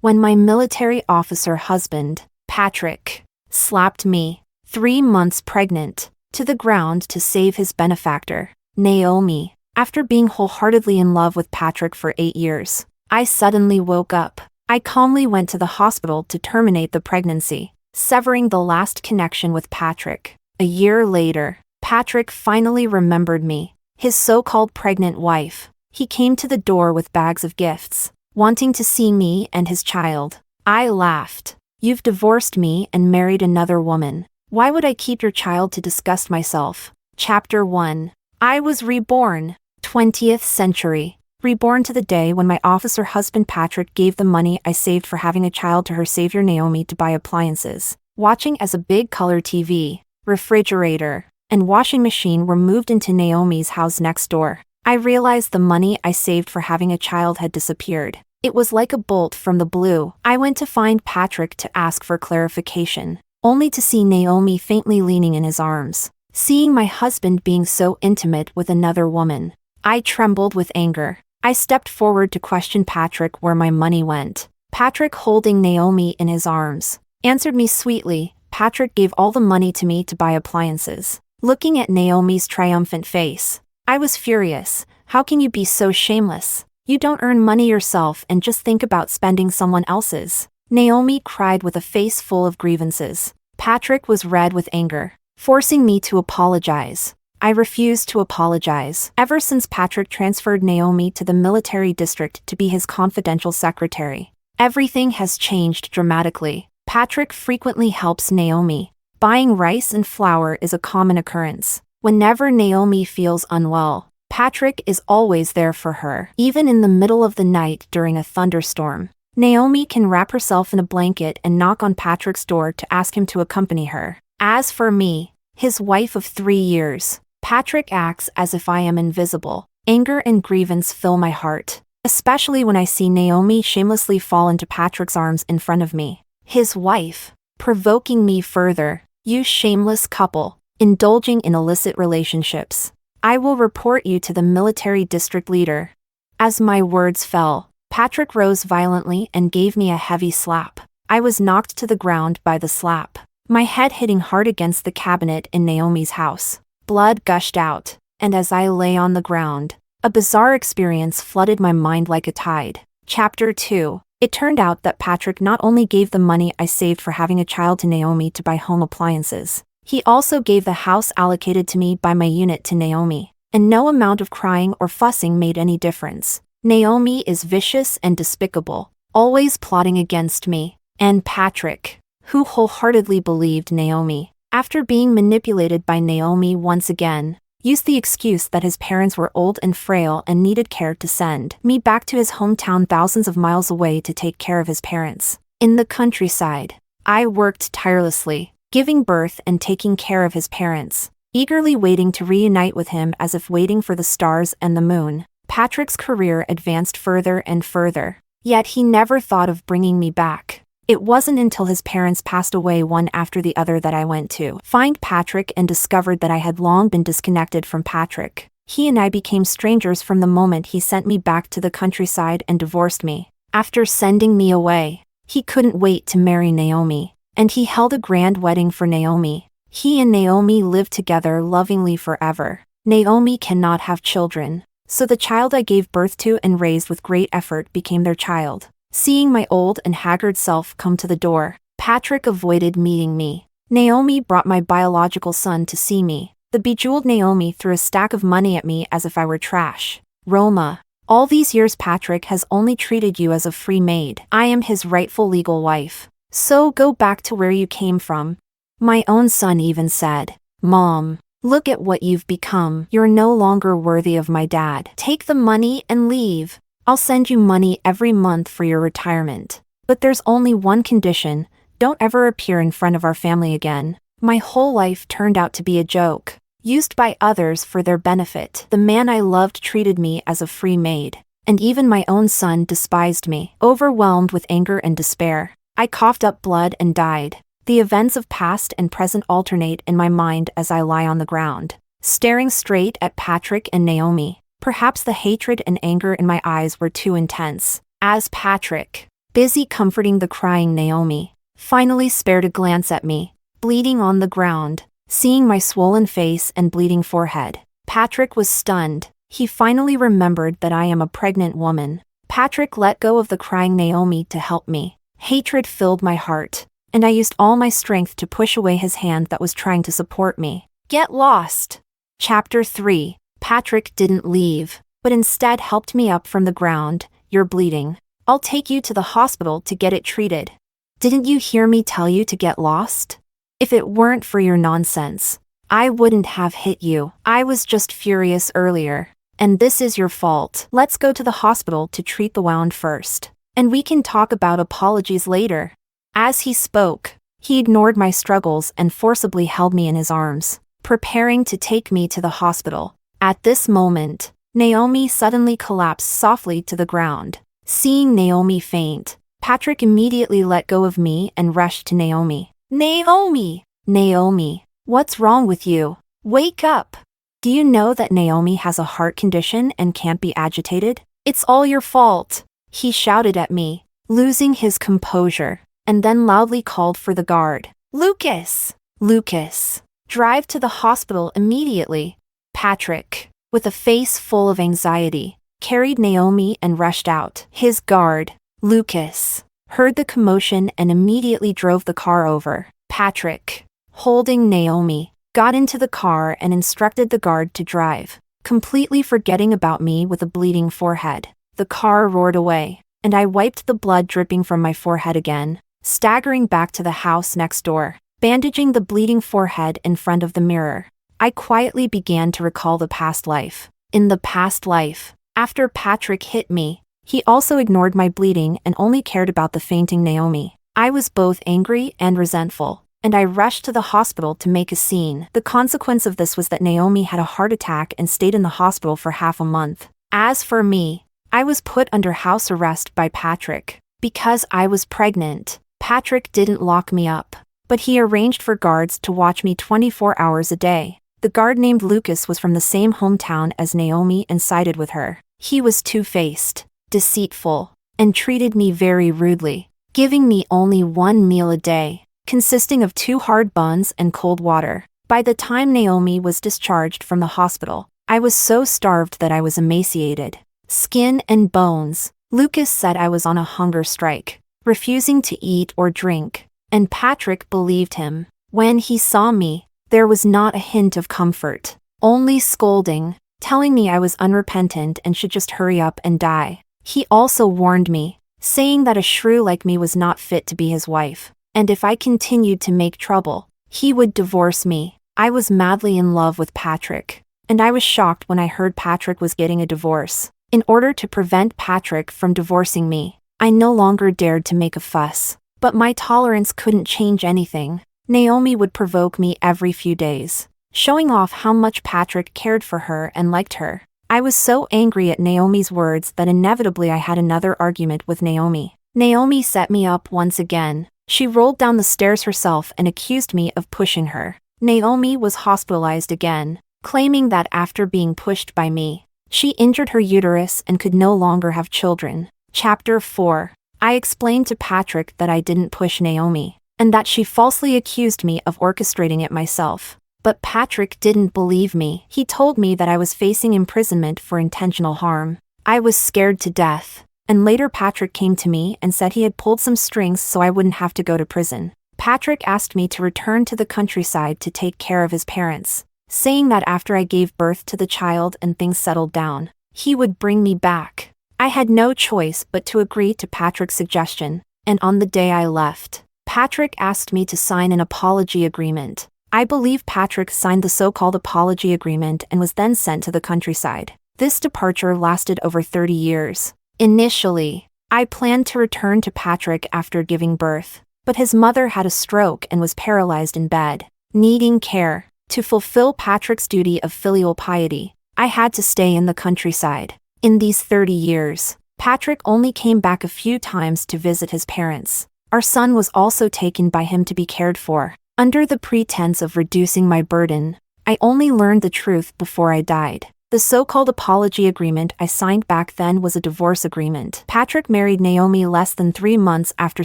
when my military officer husband, Patrick, slapped me, 3 months pregnant, to the ground to save his benefactor, Naomi. After being wholeheartedly in love with Patrick for 8 years, I suddenly woke up. I calmly went to the hospital to terminate the pregnancy, severing the last connection with Patrick. A year later, Patrick finally remembered me, his so-called pregnant wife. He came to the door with bags of gifts, wanting to see me and his child. I laughed. "You've divorced me and married another woman. Why would I keep your child to disgust myself?" Chapter 1. I was reborn. 20th century. Reborn to the day when my officer husband Patrick gave the money I saved for having a child to her savior Naomi to buy appliances. Watching as a big color TV, refrigerator, and washing machine were moved into Naomi's house next door, I realized the money I saved for having a child had disappeared. It was like a bolt from the blue. I went to find Patrick to ask for clarification, only to see Naomi faintly leaning in his arms. Seeing my husband being so intimate with another woman, I trembled with anger. I stepped forward to question Patrick where my money went. Patrick, holding Naomi in his arms, answered me sweetly. Patrick gave all the money to me to buy appliances. Looking at Naomi's triumphant face, I was furious. How can you be so shameless? You don't earn money yourself and just think about spending someone else's. Naomi cried with a face full of grievances. Patrick was red with anger, forcing me to apologize. I refused to apologize. Ever since Patrick transferred Naomi to the military district to be his confidential secretary, everything has changed dramatically. Patrick frequently helps Naomi. Buying rice and flour is a common occurrence. Whenever Naomi feels unwell, Patrick is always there for her. Even in the middle of the night during a thunderstorm, Naomi can wrap herself in a blanket and knock on Patrick's door to ask him to accompany her. As for me, his wife of 3 years, Patrick acts as if I am invisible. Anger and grievance fill my heart, especially when I see Naomi shamelessly fall into Patrick's arms in front of me. His wife, provoking me further. "You shameless couple, indulging in illicit relationships. I will report you to the military district leader." As my words fell, Patrick rose violently and gave me a heavy slap. I was knocked to the ground by the slap, my head hitting hard against the cabinet in Naomi's house. Blood gushed out, and as I lay on the ground, a bizarre experience flooded my mind like a tide. Chapter 2. It turned out that Patrick not only gave the money I saved for having a child to Naomi to buy home appliances, he also gave the house allocated to me by my unit to Naomi, and no amount of crying or fussing made any difference. Naomi is vicious and despicable, always plotting against me, and Patrick, who wholeheartedly believed Naomi, after being manipulated by Naomi once again, used the excuse that his parents were old and frail and needed care to send me back to his hometown thousands of miles away to take care of his parents. In the countryside, I worked tirelessly, giving birth and taking care of his parents, eagerly waiting to reunite with him as if waiting for the stars and the moon. Patrick's career advanced further and further, yet he never thought of bringing me back. It wasn't until his parents passed away one after the other that I went to find Patrick and discovered that I had long been disconnected from Patrick. He and I became strangers from the moment he sent me back to the countryside and divorced me. After sending me away, he couldn't wait to marry Naomi, and he held a grand wedding for Naomi. He and Naomi lived together lovingly forever. Naomi cannot have children, so the child I gave birth to and raised with great effort became their child. Seeing my old and haggard self come to the door, Patrick avoided meeting me. Naomi brought my biological son to see me. The bejeweled Naomi threw a stack of money at me as if I were trash. "Roma, all these years Patrick has only treated you as a free maid. I am his rightful legal wife. So go back to where you came from." My own son even said, "Mom, look at what you've become. You're no longer worthy of my dad. Take the money and leave. I'll send you money every month for your retirement. But there's only one condition: don't ever appear in front of our family again." My whole life turned out to be a joke, used by others for their benefit. The man I loved treated me as a free maid, and even my own son despised me. Overwhelmed with anger and despair, I coughed up blood and died. The events of past and present alternate in my mind as I lie on the ground, staring straight at Patrick and Naomi. Perhaps the hatred and anger in my eyes were too intense. As Patrick, busy comforting the crying Naomi, finally spared a glance at me, bleeding on the ground, seeing my swollen face and bleeding forehead. Patrick was stunned. He finally remembered that I am a pregnant woman. Patrick let go of the crying Naomi to help me. Hatred filled my heart, and I used all my strength to push away his hand that was trying to support me. Get lost! Chapter 3. Patrick didn't leave, but instead helped me up from the ground. You're bleeding. I'll take you to the hospital to get it treated. Didn't you hear me tell you to get lost? If it weren't for your nonsense, I wouldn't have hit you. I was just furious earlier. And this is your fault. Let's go to the hospital to treat the wound first, and we can talk about apologies later. As he spoke, he ignored my struggles and forcibly held me in his arms, preparing to take me to the hospital. At this moment, Naomi suddenly collapsed softly to the ground. Seeing Naomi faint, Patrick immediately let go of me and rushed to Naomi. Naomi! Naomi, what's wrong with you? Wake up! Do you know that Naomi has a heart condition and can't be agitated? It's all your fault, he shouted at me, losing his composure, and then loudly called for the guard. Lucas! Lucas! Drive to the hospital immediately. Patrick, with a face full of anxiety, carried Naomi and rushed out. His guard, Lucas, heard the commotion and immediately drove the car over. Patrick, holding Naomi, got into the car and instructed the guard to drive, completely forgetting about me with a bleeding forehead. The car roared away, and I wiped the blood dripping from my forehead again, staggering back to the house next door, bandaging the bleeding forehead in front of the mirror. I quietly began to recall the past life. In the past life, after Patrick hit me, he also ignored my bleeding and only cared about the fainting Naomi. I was both angry and resentful, and I rushed to the hospital to make a scene. The consequence of this was that Naomi had a heart attack and stayed in the hospital for half a month. As for me, I was put under house arrest by Patrick. Because I was pregnant, Patrick didn't lock me up, but he arranged for guards to watch me 24 hours a day. The guard named Lucas was from the same hometown as Naomi and sided with her. He was two-faced, deceitful, and treated me very rudely, giving me only one meal a day, consisting of 2 hard buns and cold water. By the time Naomi was discharged from the hospital, I was so starved that I was emaciated, skin and bones. Lucas said I was on a hunger strike, refusing to eat or drink, and Patrick believed him. When he saw me, there was not a hint of comfort, only scolding, telling me I was unrepentant and should just hurry up and die. He also warned me, saying that a shrew like me was not fit to be his wife, and if I continued to make trouble, he would divorce me. I was madly in love with Patrick, and I was shocked when I heard Patrick was getting a divorce. In order to prevent Patrick from divorcing me, I no longer dared to make a fuss, but my tolerance couldn't change anything. Naomi would provoke me every few days, showing off how much Patrick cared for her and liked her. I was so angry at Naomi's words that inevitably I had another argument with Naomi. Naomi set me up once again. She rolled down the stairs herself and accused me of pushing her. Naomi was hospitalized again, claiming that after being pushed by me, she injured her uterus and could no longer have children. Chapter 4. I explained to Patrick that I didn't push Naomi, and that she falsely accused me of orchestrating it myself. But Patrick didn't believe me. He told me that I was facing imprisonment for intentional harm. I was scared to death, and later Patrick came to me and said he had pulled some strings so I wouldn't have to go to prison. Patrick asked me to return to the countryside to take care of his parents, saying that after I gave birth to the child and things settled down, he would bring me back. I had no choice but to agree to Patrick's suggestion, and on the day I left, Patrick asked me to sign an apology agreement. I believe Patrick signed the so-called apology agreement and was then sent to the countryside. This departure lasted over 30 years. Initially, I planned to return to Patrick after giving birth, but his mother had a stroke and was paralyzed in bed, needing care. To fulfill Patrick's duty of filial piety, I had to stay in the countryside. In these 30 years, Patrick only came back a few times to visit his parents. Our son was also taken by him to be cared for. Under the pretense of reducing my burden, I only learned the truth before I died. The so-called apology agreement I signed back then was a divorce agreement. Patrick married Naomi less than 3 months after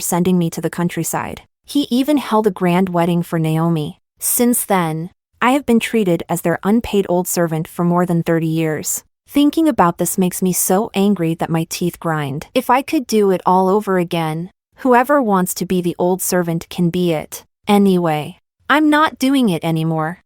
sending me to the countryside. He even held a grand wedding for Naomi. Since then, I have been treated as their unpaid old servant for more than 30 years. Thinking about this makes me so angry that my teeth grind. If I could do it all over again, whoever wants to be the old servant can be it. Anyway, I'm not doing it anymore.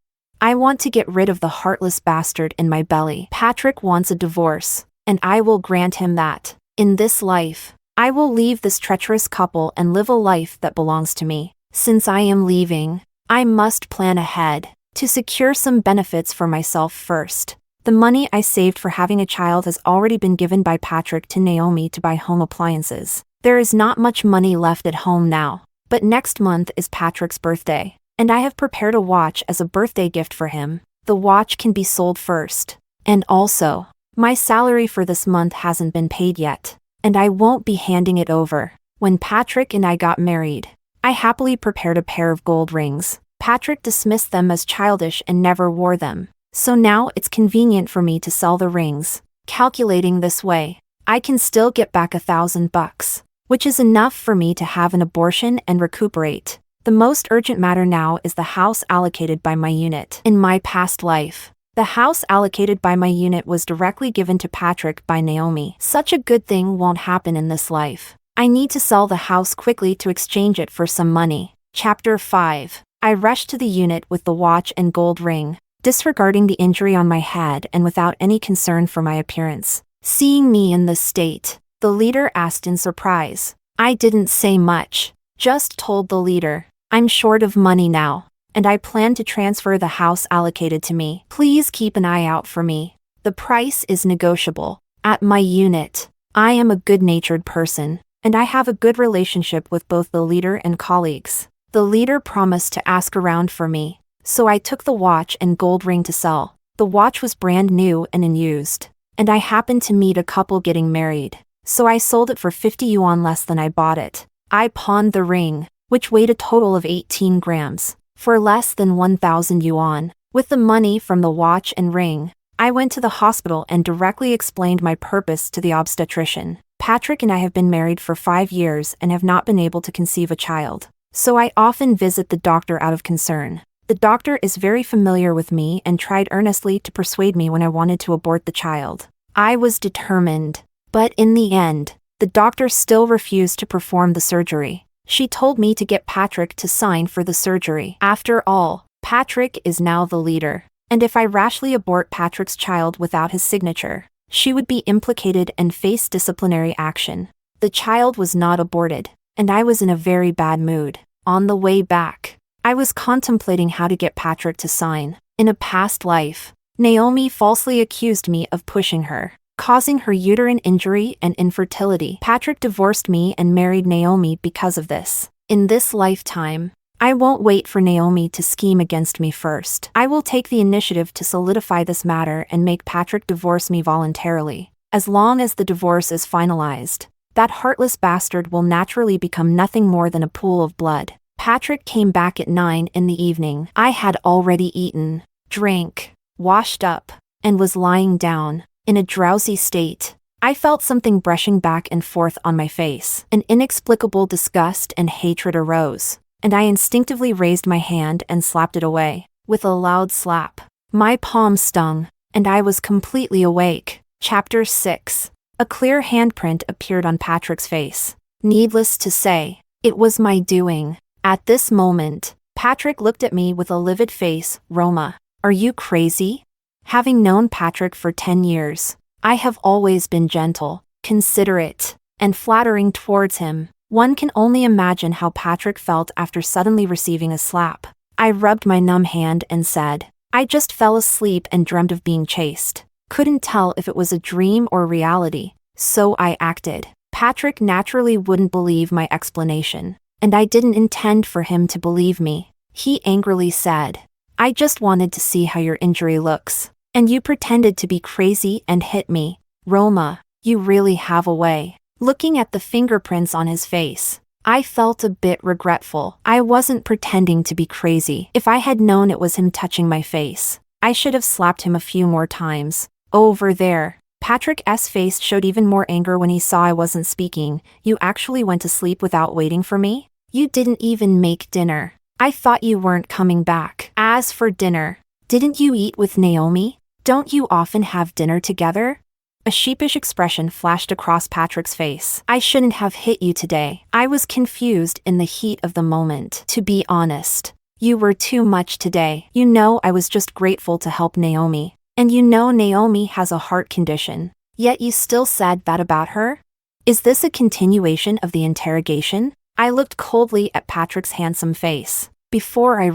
I want to get rid of the heartless bastard in my belly. Patrick wants a divorce, and I will grant him that. In this life, I will leave this treacherous couple and live a life that belongs to me. Since I am leaving, I must plan ahead to secure some benefits for myself first. The money I saved for having a child has already been given by Patrick to Naomi to buy home appliances. There is not much money left at home now, but next month is Patrick's birthday, and I have prepared a watch as a birthday gift for him. The watch can be sold first. And also, my salary for this month hasn't been paid yet, and I won't be handing it over. When Patrick and I got married, I happily prepared a pair of gold rings. Patrick dismissed them as childish and never wore them. So now it's convenient for me to sell the rings. Calculating this way, I can still get back $1,000, which is enough for me to have an abortion and recuperate. The most urgent matter now is the house allocated by my unit. In my past life, the house allocated by my unit was directly given to Patrick by Naomi. Such a good thing won't happen in this life. I need to sell the house quickly to exchange it for some money. Chapter 5. I rushed to the unit with the watch and gold ring, disregarding the injury on my head and without any concern for my appearance. Seeing me in this state, the leader asked in surprise. I didn't say much, just told the leader, I'm short of money now, and I plan to transfer the house allocated to me. Please keep an eye out for me. The price is negotiable. At my unit, I am a good-natured person, and I have a good relationship with both the leader and colleagues. The leader promised to ask around for me, so I took the watch and gold ring to sell. The watch was brand new and unused, and I happened to meet a couple getting married, so I sold it for 50 yuan less than I bought it. I pawned the ring, which weighed a total of 18 grams, for less than 1,000 yuan. With the money from the watch and ring, I went to the hospital and directly explained my purpose to the obstetrician. Patrick and I have been married for 5 years and have not been able to conceive a child, so I often visit the doctor out of concern. The doctor is very familiar with me and tried earnestly to persuade me when I wanted to abort the child. I was determined, but in the end, the doctor still refused to perform the surgery. She told me to get Patrick to sign for the surgery. After all, Patrick is now the leader, and if I rashly abort Patrick's child without his signature, she would be implicated and face disciplinary action. The child was not aborted, and I was in a very bad mood. On the way back, I was contemplating how to get Patrick to sign. In a past life, Naomi falsely accused me of pushing her, causing her uterine injury and infertility. Patrick divorced me and married Naomi because of this. In this lifetime, I won't wait for Naomi to scheme against me first. I will take the initiative to solidify this matter and make Patrick divorce me voluntarily. As long as the divorce is finalized, that heartless bastard will naturally become nothing more than a pool of blood. Patrick came back at 9 in the evening. I had already eaten, drank, washed up, and was lying down, in a drowsy state. I felt something brushing back and forth on my face. An inexplicable disgust and hatred arose, and I instinctively raised my hand and slapped it away. With a loud slap, my palm stung, and I was completely awake. Chapter 6. A clear handprint appeared on Patrick's face. Needless to say, it was my doing. At this moment, Patrick looked at me with a livid face. Roma, are you crazy? Having known Patrick for 10 years, I have always been gentle, considerate, and flattering towards him. One can only imagine how Patrick felt after suddenly receiving a slap. I rubbed my numb hand and said, I just fell asleep and dreamt of being chased. Couldn't tell if it was a dream or reality, so I acted. Patrick naturally wouldn't believe my explanation, and I didn't intend for him to believe me. He angrily said, I just wanted to see how your injury looks, and you pretended to be crazy and hit me. Roma, you really have a way. Looking at the fingerprints on his face, I felt a bit regretful. I wasn't pretending to be crazy. If I had known it was him touching my face, I should have slapped him a few more times. Over there. Patrick's face showed even more anger when he saw I wasn't speaking. You actually went to sleep without waiting for me? You didn't even make dinner. I thought you weren't coming back. As for dinner, didn't you eat with Naomi? Don't you often have dinner together? A sheepish expression flashed across Patrick's face. I shouldn't have hit you today. I was confused in the heat of the moment. To be honest, you were too much today. You know I was just grateful to help Naomi. And you know Naomi has a heart condition. Yet you still said that about her? Is this a continuation of the interrogation? I looked coldly at Patrick's handsome face. Before I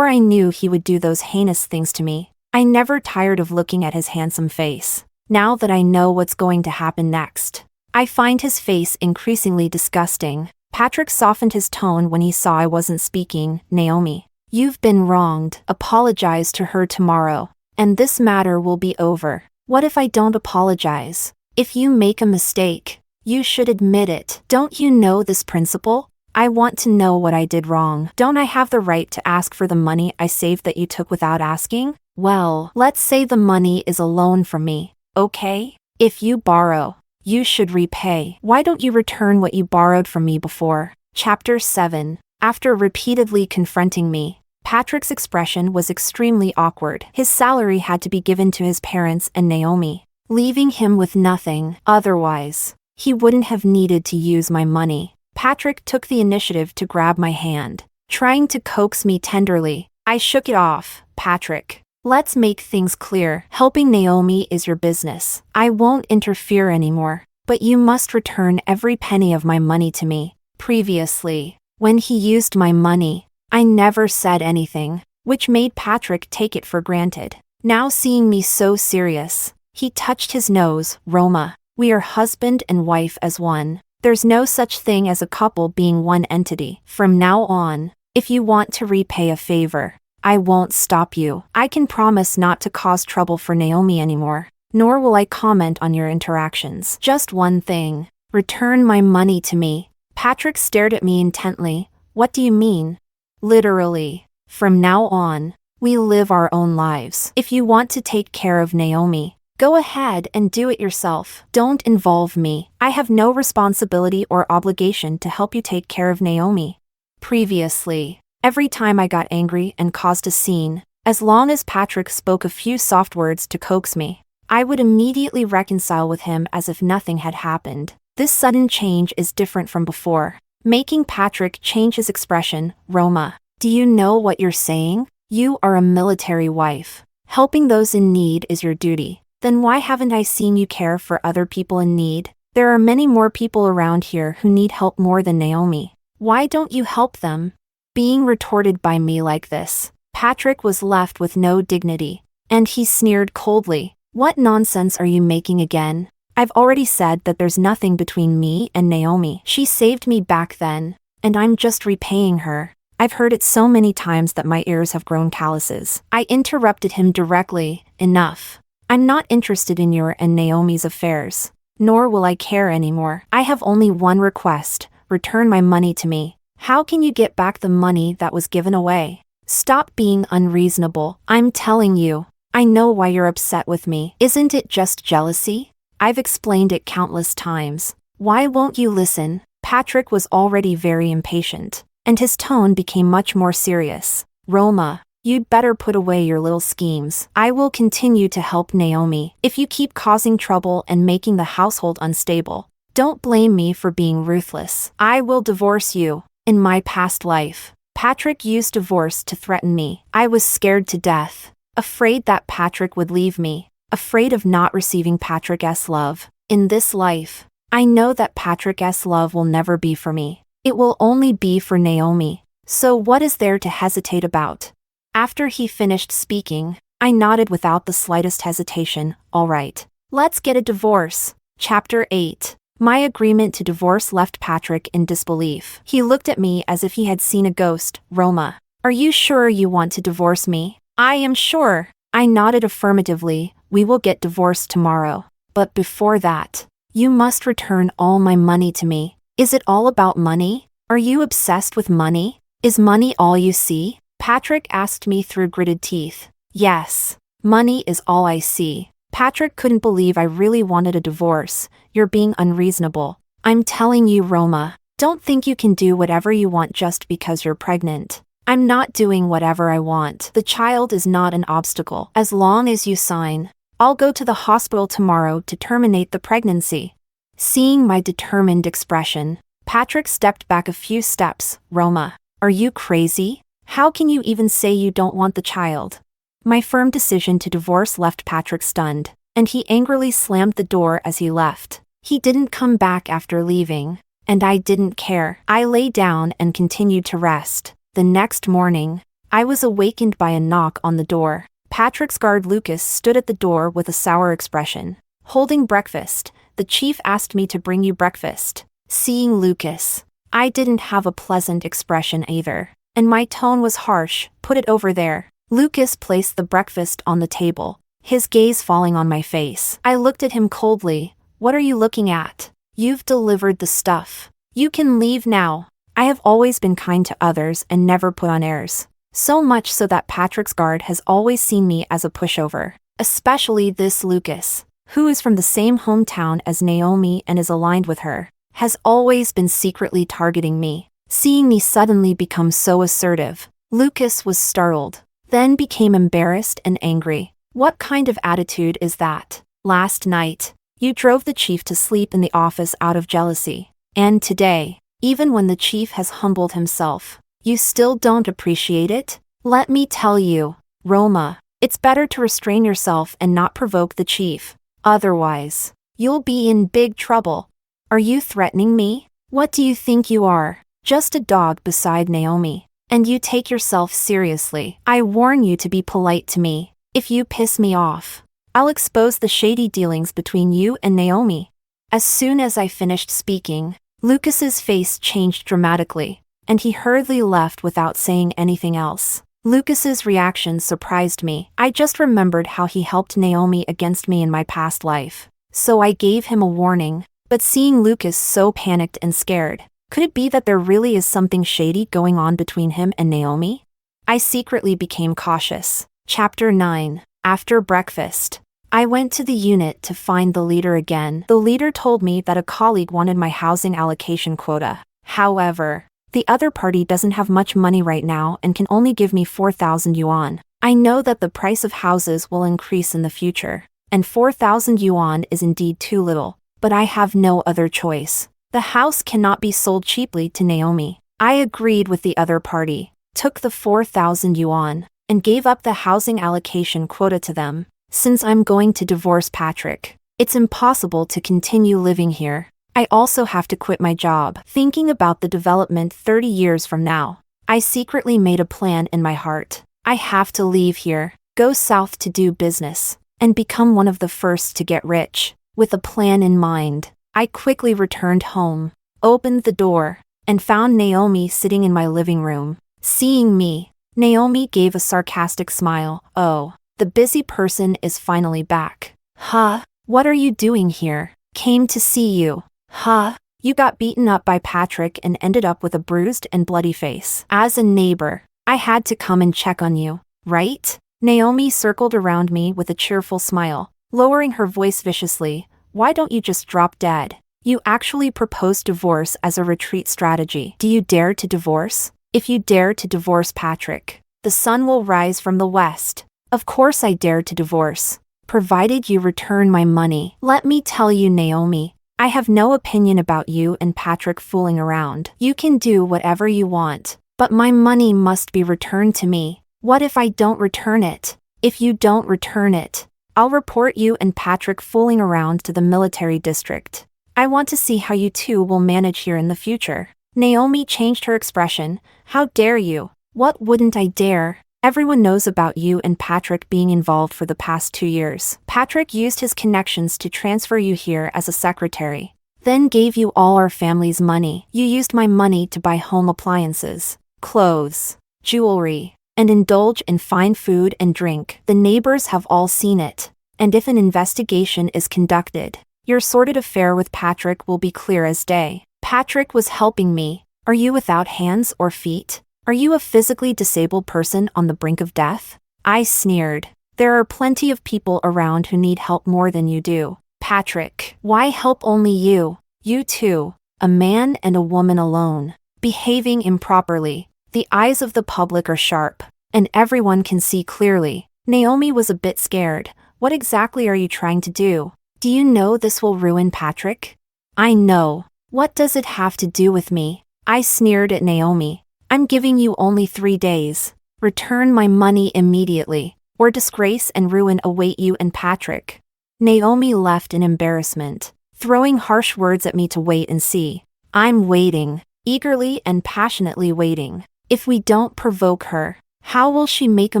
knew he would do those heinous things to me, I never tired of looking at his handsome face. Now that I know what's going to happen next, I find his face increasingly disgusting. Patrick softened his tone when he saw I wasn't speaking. Naomi, you've been wronged. Apologize to her tomorrow, and this matter will be over. What if I don't apologize? If you make a mistake, you should admit it. Don't you know this principle? I want to know what I did wrong. Don't I have the right to ask for the money I saved that you took without asking? Well, let's say the money is a loan from me, okay? If you borrow, you should repay. Why don't you return what you borrowed from me before? Chapter 7. After repeatedly confronting me, Patrick's expression was extremely awkward. His salary had to be given to his parents and Naomi, leaving him with nothing. Otherwise, he wouldn't have needed to use my money. Patrick took the initiative to grab my hand, trying to coax me tenderly. I shook it off. Patrick, let's make things clear. Helping Naomi is your business. I won't interfere anymore, but you must return every penny of my money to me. Previously, when he used my money, I never said anything, which made Patrick take it for granted. Now seeing me so serious, he touched his nose. Roma, we are husband and wife as one. There's no such thing as a couple being one entity. From now on, if you want to repay a favor, I won't stop you. I can promise not to cause trouble for Naomi anymore, nor will I comment on your interactions. Just one thing. Return my money to me. Patrick stared at me intently. What do you mean? Literally. From now on, we live our own lives. If you want to take care of Naomi, go ahead and do it yourself. Don't involve me. I have no responsibility or obligation to help you take care of Naomi. Previously, every time I got angry and caused a scene, as long as Patrick spoke a few soft words to coax me, I would immediately reconcile with him as if nothing had happened. This sudden change is different from before, making Patrick change his expression. Roma, do you know what you're saying? You are a military wife. Helping those in need is your duty. Then why haven't I seen you care for other people in need? There are many more people around here who need help more than Naomi. Why don't you help them? Being retorted by me like this, Patrick was left with no dignity, and he sneered coldly. What nonsense are you making again? I've already said that there's nothing between me and Naomi. She saved me back then, and I'm just repaying her. I've heard it so many times that my ears have grown calluses. I interrupted him directly. Enough. I'm not interested in your and Naomi's affairs, nor will I care anymore. I have only one request. Return my money to me. How can you get back the money that was given away? Stop being unreasonable. I'm telling you, I know why you're upset with me. Isn't it just jealousy? I've explained it countless times. Why won't you listen? Patrick was already very impatient, and his tone became much more serious. Roma, you'd better put away your little schemes. I will continue to help Naomi if you keep causing trouble and making the household unstable. Don't blame me for being ruthless. I will divorce you. In my past life, Patrick used divorce to threaten me. I was scared to death, afraid that Patrick would leave me, afraid of not receiving Patrick's love. In this life, I know that Patrick's love will never be for me. It will only be for Naomi. So what is there to hesitate about? After he finished speaking, I nodded without the slightest hesitation. All right, let's get a divorce. Chapter 8. My agreement to divorce left Patrick in disbelief. He looked at me as if he had seen a ghost. Roma, are you sure you want to divorce me? I am sure. I nodded affirmatively. We will get divorced tomorrow. But before that, you must return all my money to me. Is it all about money? Are you obsessed with money? Is money all you see? Patrick asked me through gritted teeth. Yes. Money is all I see. Patrick couldn't believe I really wanted a divorce. You're being unreasonable. I'm telling you, Roma, don't think you can do whatever you want just because you're pregnant. I'm not doing whatever I want. The child is not an obstacle. As long as you sign, I'll go to the hospital tomorrow to terminate the pregnancy. Seeing my determined expression, Patrick stepped back a few steps. Roma, are you crazy? How can you even say you don't want the child? My firm decision to divorce left Patrick stunned, and he angrily slammed the door as he left. He didn't come back after leaving, and I didn't care. I lay down and continued to rest. The next morning, I was awakened by a knock on the door. Patrick's guard Lucas stood at the door with a sour expression. Holding breakfast, the chief asked me to bring you breakfast. Seeing Lucas, I didn't have a pleasant expression either, and my tone was harsh. Put it over there. Lucas placed the breakfast on the table, his gaze falling on my face. I looked at him coldly. What are you looking at? You've delivered the stuff. You can leave now. I have always been kind to others and never put on airs. So much so that Patrick's guard has always seen me as a pushover. Especially this Lucas, who is from the same hometown as Naomi and is aligned with her, has always been secretly targeting me. Seeing me suddenly become so assertive, Lucas was startled, then became embarrassed and angry. What kind of attitude is that? Last night, you drove the chief to sleep in the office out of jealousy. And today, even when the chief has humbled himself, you still don't appreciate it? Let me tell you, Roma, it's better to restrain yourself and not provoke the chief. Otherwise, you'll be in big trouble. Are you threatening me? What do you think you are? Just a dog beside Naomi. And you take yourself seriously. I warn you to be polite to me. If you piss me off, I'll expose the shady dealings between you and Naomi. As soon as I finished speaking, Lucas's face changed dramatically, and he hurriedly left without saying anything else. Lucas's reaction surprised me. I just remembered how he helped Naomi against me in my past life, so I gave him a warning. But seeing Lucas so panicked and scared, could it be that there really is something shady going on between him and Naomi? I secretly became cautious. Chapter 9. After breakfast, I went to the unit to find the leader again. The leader told me that a colleague wanted my housing allocation quota. However, the other party doesn't have much money right now and can only give me 4,000 yuan. I know that the price of houses will increase in the future, and 4,000 yuan is indeed too little, but I have no other choice. The house cannot be sold cheaply to Naomi. I agreed with the other party, took the 4,000 yuan, and gave up the housing allocation quota to them. Since I'm going to divorce Patrick, it's impossible to continue living here. I also have to quit my job. Thinking about the development 30 years from now, I secretly made a plan in my heart. I have to leave here, go south to do business, and become one of the first to get rich. With a plan in mind, I quickly returned home, opened the door, and found Naomi sitting in my living room. Seeing me, Naomi gave a sarcastic smile. Oh, the busy person is finally back. Huh? What are you doing here? Came to see you. Huh? You got beaten up by Patrick and ended up with a bruised and bloody face. As a neighbor, I had to come and check on you, right? Naomi circled around me with a cheerful smile, lowering her voice viciously. Why don't you just drop dead? You actually proposed divorce as a retreat strategy. Do you dare to divorce? If you dare to divorce Patrick, the sun will rise from the west. Of course I dare to divorce, provided you return my money. Let me tell you, Naomi, I have no opinion about you and Patrick fooling around. You can do whatever you want, but my money must be returned to me. What if I don't return it? If you don't return it, I'll report you and Patrick fooling around to the military district. I want to see how you two will manage here in the future. Naomi changed her expression. How dare you? What wouldn't I dare? Everyone knows about you and Patrick being involved for the past 2 years. Patrick used his connections to transfer you here as a secretary, then gave you all our family's money. You used my money to buy home appliances, clothes, jewelry, and indulge in fine food and drink. The neighbors have all seen it, and if an investigation is conducted, your sordid affair with Patrick will be clear as day. Patrick was helping me. Are you without hands or feet? Are you a physically disabled person on the brink of death? I sneered. There are plenty of people around who need help more than you do. Patrick, why help only you? You two, a man and a woman alone, behaving improperly. The eyes of the public are sharp, and everyone can see clearly. Naomi was a bit scared. What exactly are you trying to do? Do you know this will ruin Patrick? I know. What does it have to do with me? I sneered at Naomi. I'm giving you only 3 days. Return my money immediately, or disgrace and ruin await you and Patrick. Naomi left in embarrassment, throwing harsh words at me to wait and see. I'm waiting, eagerly and passionately waiting. If we don't provoke her, how will she make a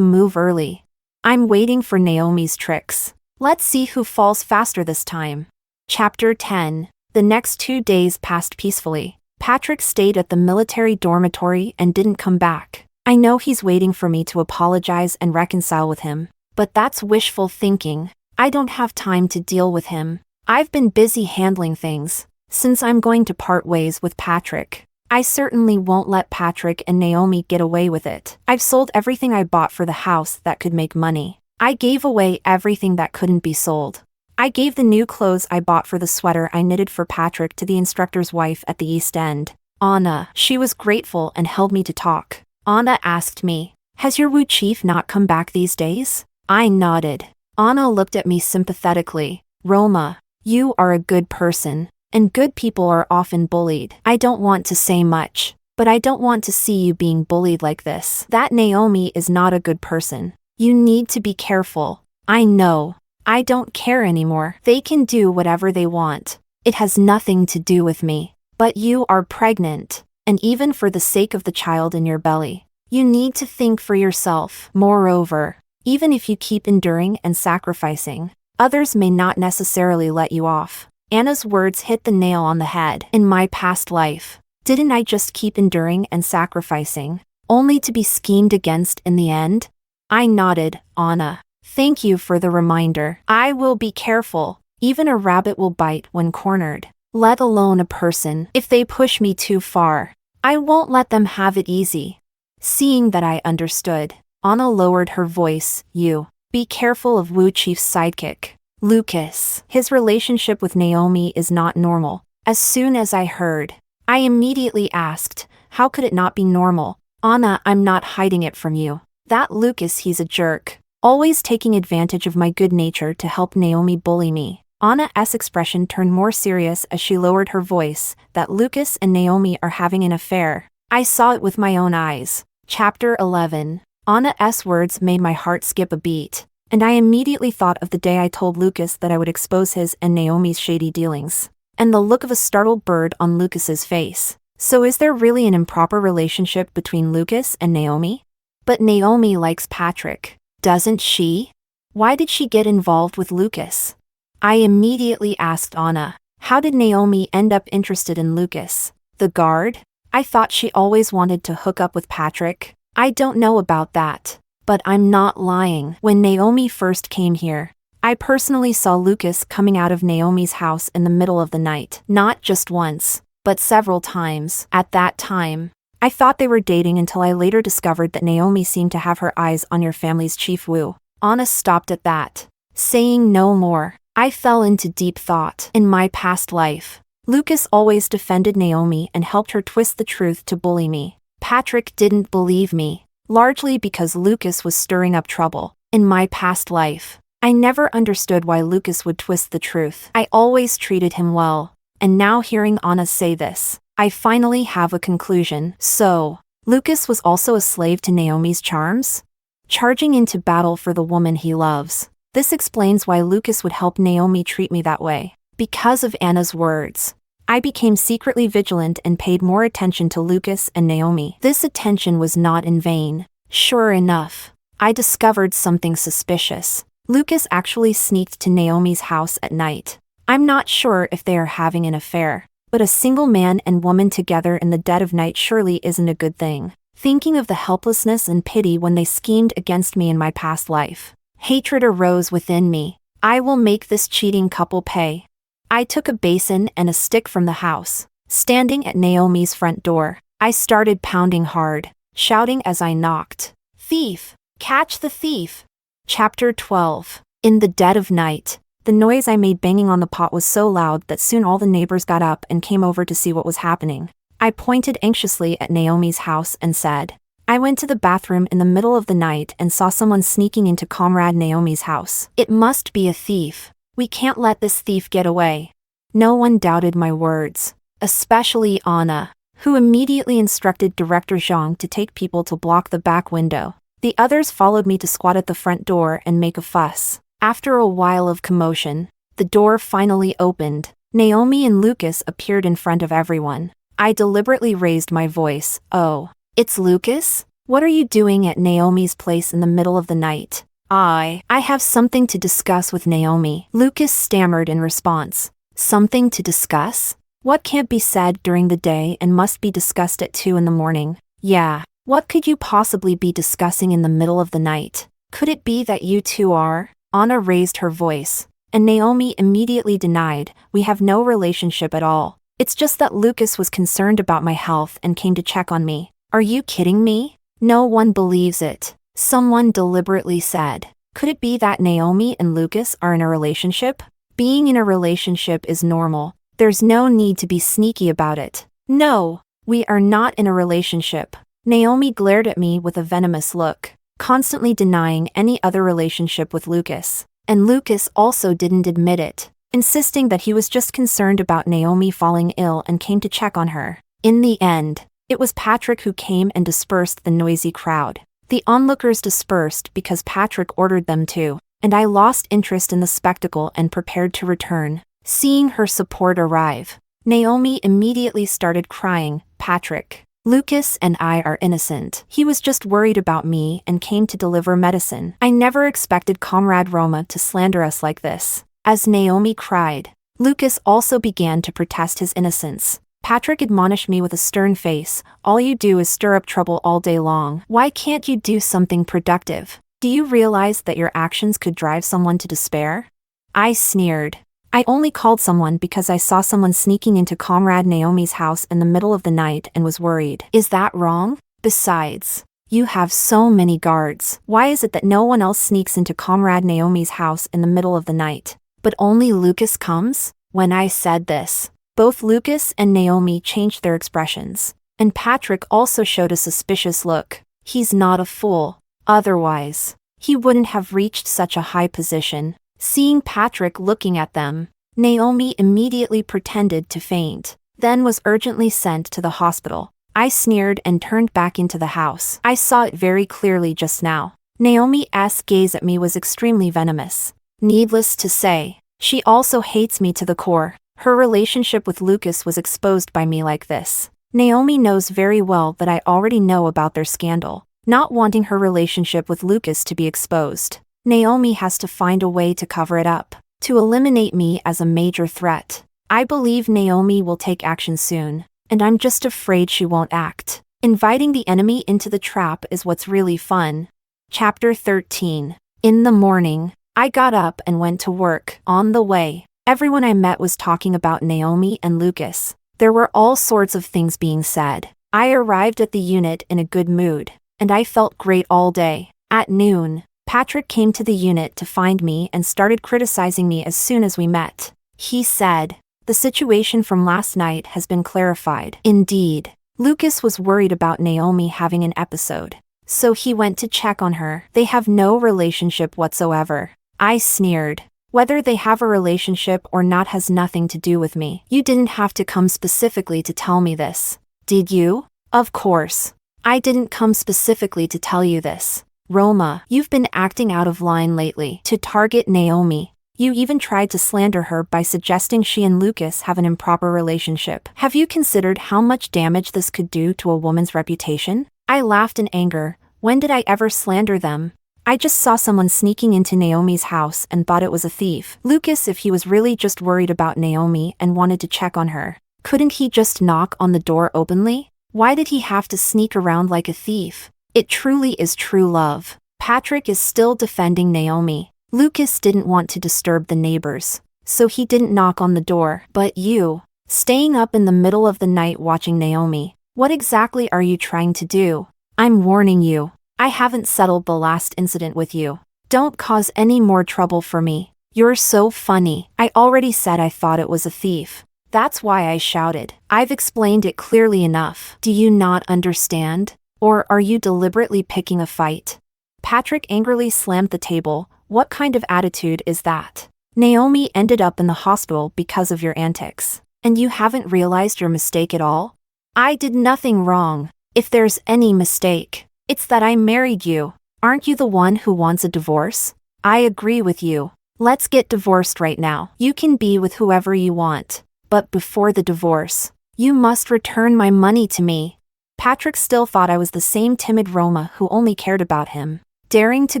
move early? I'm waiting for Naomi's tricks. Let's see who falls faster this time. Chapter 10. The next 2 days passed peacefully. Patrick stayed at the military dormitory and didn't come back. I know he's waiting for me to apologize and reconcile with him, but that's wishful thinking. I don't have time to deal with him. I've been busy handling things. Since I'm going to part ways with Patrick, I certainly won't let Patrick and Naomi get away with it. I've sold everything I bought for the house that could make money. I gave away everything that couldn't be sold. I gave the new clothes I bought for the sweater I knitted for Patrick to the instructor's wife at the East End, Anna. She was grateful and held me to talk. Anna asked me, "Has your Wu chief not come back these days?" I nodded. Anna looked at me sympathetically. "Roma, you are a good person, and good people are often bullied. I don't want to say much, but I don't want to see you being bullied like this. That Naomi is not a good person. You need to be careful." I know. I don't care anymore. They can do whatever they want. It has nothing to do with me. But you are pregnant, and even for the sake of the child in your belly, you need to think for yourself. Moreover, even if you keep enduring and sacrificing, others may not necessarily let you off. Anna's words hit the nail on the head. In my past life, didn't I just keep enduring and sacrificing, only to be schemed against in the end? I nodded. Anna, thank you for the reminder. I will be careful. Even a rabbit will bite when cornered, let alone a person. If they push me too far, I won't let them have it easy. Seeing that I understood, Anna lowered her voice. You, be careful of Wu Chief's sidekick, Lucas. His relationship with Naomi is not normal. As soon as I heard, I immediately asked, how could it not be normal? Anna, I'm not hiding it from you. That Lucas, he's a jerk. Always taking advantage of my good nature to help Naomi bully me. Anna's expression turned more serious as she lowered her voice. That Lucas and Naomi are having an affair. I saw it with my own eyes. Chapter 11. Anna's words made my heart skip a beat, and I immediately thought of the day I told Lucas that I would expose his and Naomi's shady dealings, and the look of a startled bird on Lucas's face. So is there really an improper relationship between Lucas and Naomi? But Naomi likes Patrick, doesn't she? Why did she get involved with Lucas? I immediately asked Anna, how did Naomi end up interested in Lucas, the guard? I thought she always wanted to hook up with Patrick. I don't know about that, but I'm not lying. When Naomi first came here, I personally saw Lucas coming out of Naomi's house in the middle of the night. Not just once, but several times. At that time, I thought they were dating until I later discovered that Naomi seemed to have her eyes on your family's chief Wu. Anna stopped at that, saying no more. I fell into deep thought. In my past life, Lucas always defended Naomi and helped her twist the truth to bully me. Patrick didn't believe me, largely because Lucas was stirring up trouble. In my past life, I never understood why Lucas would twist the truth. I always treated him well, and now hearing Anna say this, I finally have a conclusion. So, Lucas was also a slave to Naomi's charms? Charging into battle for the woman he loves. This explains why Lucas would help Naomi treat me that way. Because of Anna's words, I became secretly vigilant and paid more attention to Lucas and Naomi. This attention was not in vain. Sure enough, I discovered something suspicious. Lucas actually sneaked to Naomi's house at night. I'm not sure if they are having an affair, but a single man and woman together in the dead of night surely isn't a good thing. Thinking of the helplessness and pity when they schemed against me in my past life, hatred arose within me. I will make this cheating couple pay. I took a basin and a stick from the house. Standing at Naomi's front door, I started pounding hard, shouting as I knocked, "Thief! Catch the thief!" Chapter 12. In the dead of night. The noise I made banging on the pot was so loud that soon all the neighbors got up and came over to see what was happening. I pointed anxiously at Naomi's house and said, I went to the bathroom in the middle of the night and saw someone sneaking into Comrade Naomi's house. It must be a thief. We can't let this thief get away. No one doubted my words, especially Anna, who immediately instructed Director Zhang to take people to block the back window. The others followed me to squat at the front door and make a fuss. After a while of commotion, the door finally opened. Naomi and Lucas appeared in front of everyone. I deliberately raised my voice. Oh, it's Lucas? What are you doing at Naomi's place in the middle of the night? I have something to discuss with Naomi. Lucas stammered in response. Something to discuss? What can't be said during the day and must be discussed at 2 in the morning? Yeah. What could you possibly be discussing in the middle of the night? Could it be that you two are? Anna raised her voice, and Naomi immediately denied, we have no relationship at all. It's just that Lucas was concerned about my health and came to check on me. Are you kidding me? No one believes it. Someone deliberately said. Could it be that Naomi and Lucas are in a relationship? Being in a relationship is normal. There's no need to be sneaky about it. No, we are not in a relationship. Naomi glared at me with a venomous look, constantly denying any other relationship with Lucas. And Lucas also didn't admit it, insisting that he was just concerned about Naomi falling ill and came to check on her. In the end, it was Patrick who came and dispersed the noisy crowd. The onlookers dispersed because Patrick ordered them to, and I lost interest in the spectacle and prepared to return. Seeing her support arrive, Naomi immediately started crying. Patrick, Lucas and I are innocent. He was just worried about me and came to deliver medicine. I never expected Comrade Roma to slander us like this. As Naomi cried, Lucas also began to protest his innocence. Patrick admonished me with a stern face. All you do is stir up trouble all day long. Why can't you do something productive? Do you realize that your actions could drive someone to despair? I sneered. I only called someone because I saw someone sneaking into Comrade Naomi's house in the middle of the night and was worried. Is that wrong? Besides, you have so many guards. Why is it that no one else sneaks into Comrade Naomi's house in the middle of the night, but only Lucas comes? When I said this, both Lucas and Naomi changed their expressions, and Patrick also showed a suspicious look. He's not a fool. Otherwise, he wouldn't have reached such a high position. Seeing Patrick looking at them, Naomi immediately pretended to faint, then was urgently sent to the hospital. I sneered and turned back into the house. I saw it very clearly just now. Naomi's gaze at me was extremely venomous. Needless to say, she also hates me to the core. Her relationship with Lucas was exposed by me like this. Naomi knows very well that I already know about their scandal, not wanting her relationship with Lucas to be exposed. Naomi has to find a way to cover it up, to eliminate me as a major threat. I believe Naomi will take action soon, and I'm just afraid she won't act. Inviting the enemy into the trap is what's really fun. Chapter 13. In the morning, I got up and went to work. On the way, everyone I met was talking about Naomi and Lucas. There were all sorts of things being said. I arrived at the unit in a good mood, and I felt great all day. At noon, Patrick came to the unit to find me and started criticizing me as soon as we met. He said, the situation from last night has been clarified. Indeed, Lucas was worried about Naomi having an episode, so he went to check on her. They have no relationship whatsoever. I sneered. Whether they have a relationship or not has nothing to do with me. You didn't have to come specifically to tell me this, did you? Of course. I didn't come specifically to tell you this. Roma, you've been acting out of line lately. To target Naomi, you even tried to slander her by suggesting she and Lucas have an improper relationship. Have you considered how much damage this could do to a woman's reputation? I laughed in anger. When did I ever slander them? I just saw someone sneaking into Naomi's house and thought it was a thief. Lucas, if he was really just worried about Naomi and wanted to check on her, couldn't he just knock on the door openly? Why did he have to sneak around like a thief? It truly is true love. Patrick is still defending Naomi. Lucas didn't want to disturb the neighbors, so he didn't knock on the door. But you, staying up in the middle of the night watching Naomi, what exactly are you trying to do? I'm warning you, I haven't settled the last incident with you. Don't cause any more trouble for me. You're so funny. I already said I thought it was a thief. That's why I shouted. I've explained it clearly enough. Do you not understand? Or are you deliberately picking a fight? Patrick angrily slammed the table. What kind of attitude is that? Naomi ended up in the hospital because of your antics. And you haven't realized your mistake at all? I did nothing wrong. If there's any mistake, it's that I married you. Aren't you the one who wants a divorce? I agree with you. Let's get divorced right now. You can be with whoever you want. But before the divorce, you must return my money to me. Patrick still thought I was the same timid Roma who only cared about him, daring to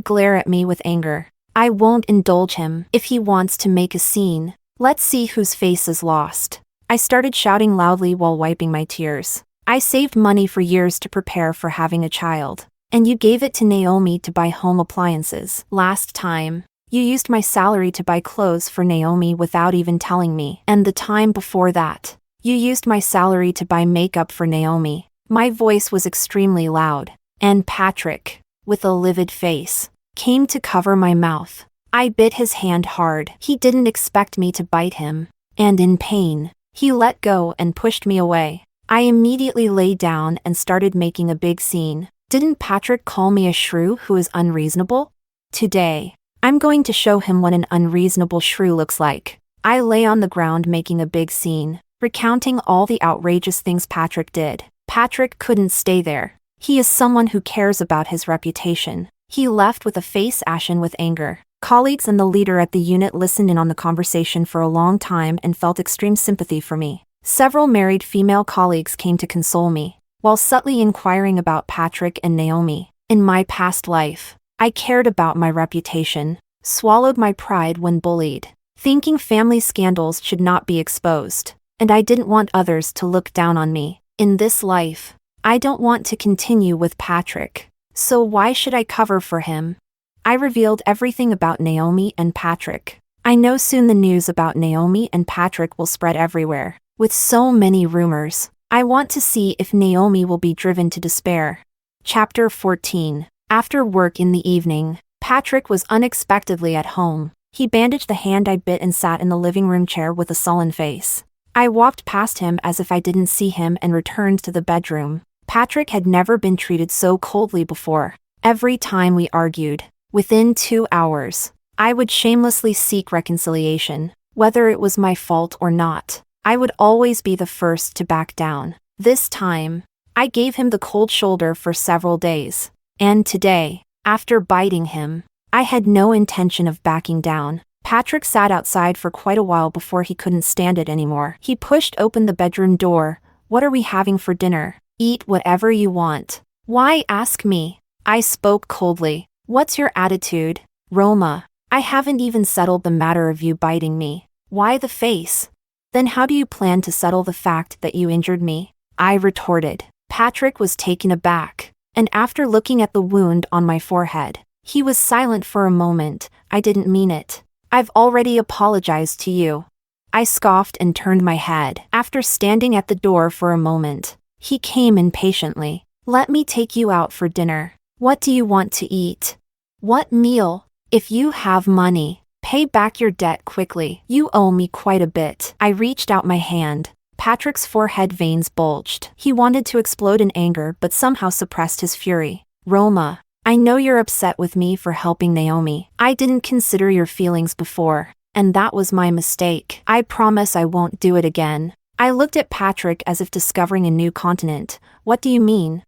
glare at me with anger. I won't indulge him. If he wants to make a scene, let's see whose face is lost. I started shouting loudly while wiping my tears. I saved money for years to prepare for having a child, and you gave it to Naomi to buy home appliances. Last time, you used my salary to buy clothes for Naomi without even telling me. And the time before that, you used my salary to buy makeup for Naomi. My voice was extremely loud, and Patrick, with a livid face, came to cover my mouth. I bit his hand hard. He didn't expect me to bite him, and in pain, he let go and pushed me away. I immediately lay down and started making a big scene. Didn't Patrick call me a shrew who is unreasonable? Today, I'm going to show him what an unreasonable shrew looks like. I lay on the ground making a big scene, recounting all the outrageous things Patrick did. Patrick couldn't stay there. He is someone who cares about his reputation. He left with a face ashen with anger. Colleagues and the leader at the unit listened in on the conversation for a long time and felt extreme sympathy for me. Several married female colleagues came to console me, while subtly inquiring about Patrick and Naomi. In my past life, I cared about my reputation, swallowed my pride when bullied, thinking family scandals should not be exposed, and I didn't want others to look down on me. In this life, I don't want to continue with Patrick, so why should I cover for him? I revealed everything about Naomi and Patrick. I know soon the news about Naomi and Patrick will spread everywhere. With so many rumors, I want to see if Naomi will be driven to despair. Chapter 14. After work in the evening, Patrick was unexpectedly at home. He bandaged the hand I bit and sat in the living room chair with a sullen face. I walked past him as if I didn't see him and returned to the bedroom. Patrick had never been treated so coldly before. Every time we argued, within 2 hours, I would shamelessly seek reconciliation, whether it was my fault or not. I would always be the first to back down. This time, I gave him the cold shoulder for several days. And today, after biting him, I had no intention of backing down. Patrick sat outside for quite a while before he couldn't stand it anymore. He pushed open the bedroom door. What are we having for dinner? Eat whatever you want. Why ask me? I spoke coldly. What's your attitude, Roma? I haven't even settled the matter of you biting me. Why the face? Then how do you plan to settle the fact that you injured me? I retorted. Patrick was taken aback, and after looking at the wound on my forehead, he was silent for a moment. I didn't mean it. I've already apologized to you. I scoffed and turned my head. After standing at the door for a moment, he came impatiently. Let me take you out for dinner. What do you want to eat? What meal? If you have money, pay back your debt quickly. You owe me quite a bit. I reached out my hand. Patrick's forehead veins bulged. He wanted to explode in anger but somehow suppressed his fury. Roma, I know you're upset with me for helping Naomi. I didn't consider your feelings before, and that was my mistake. I promise I won't do it again. I looked at Patrick as if discovering a new continent. What do you mean?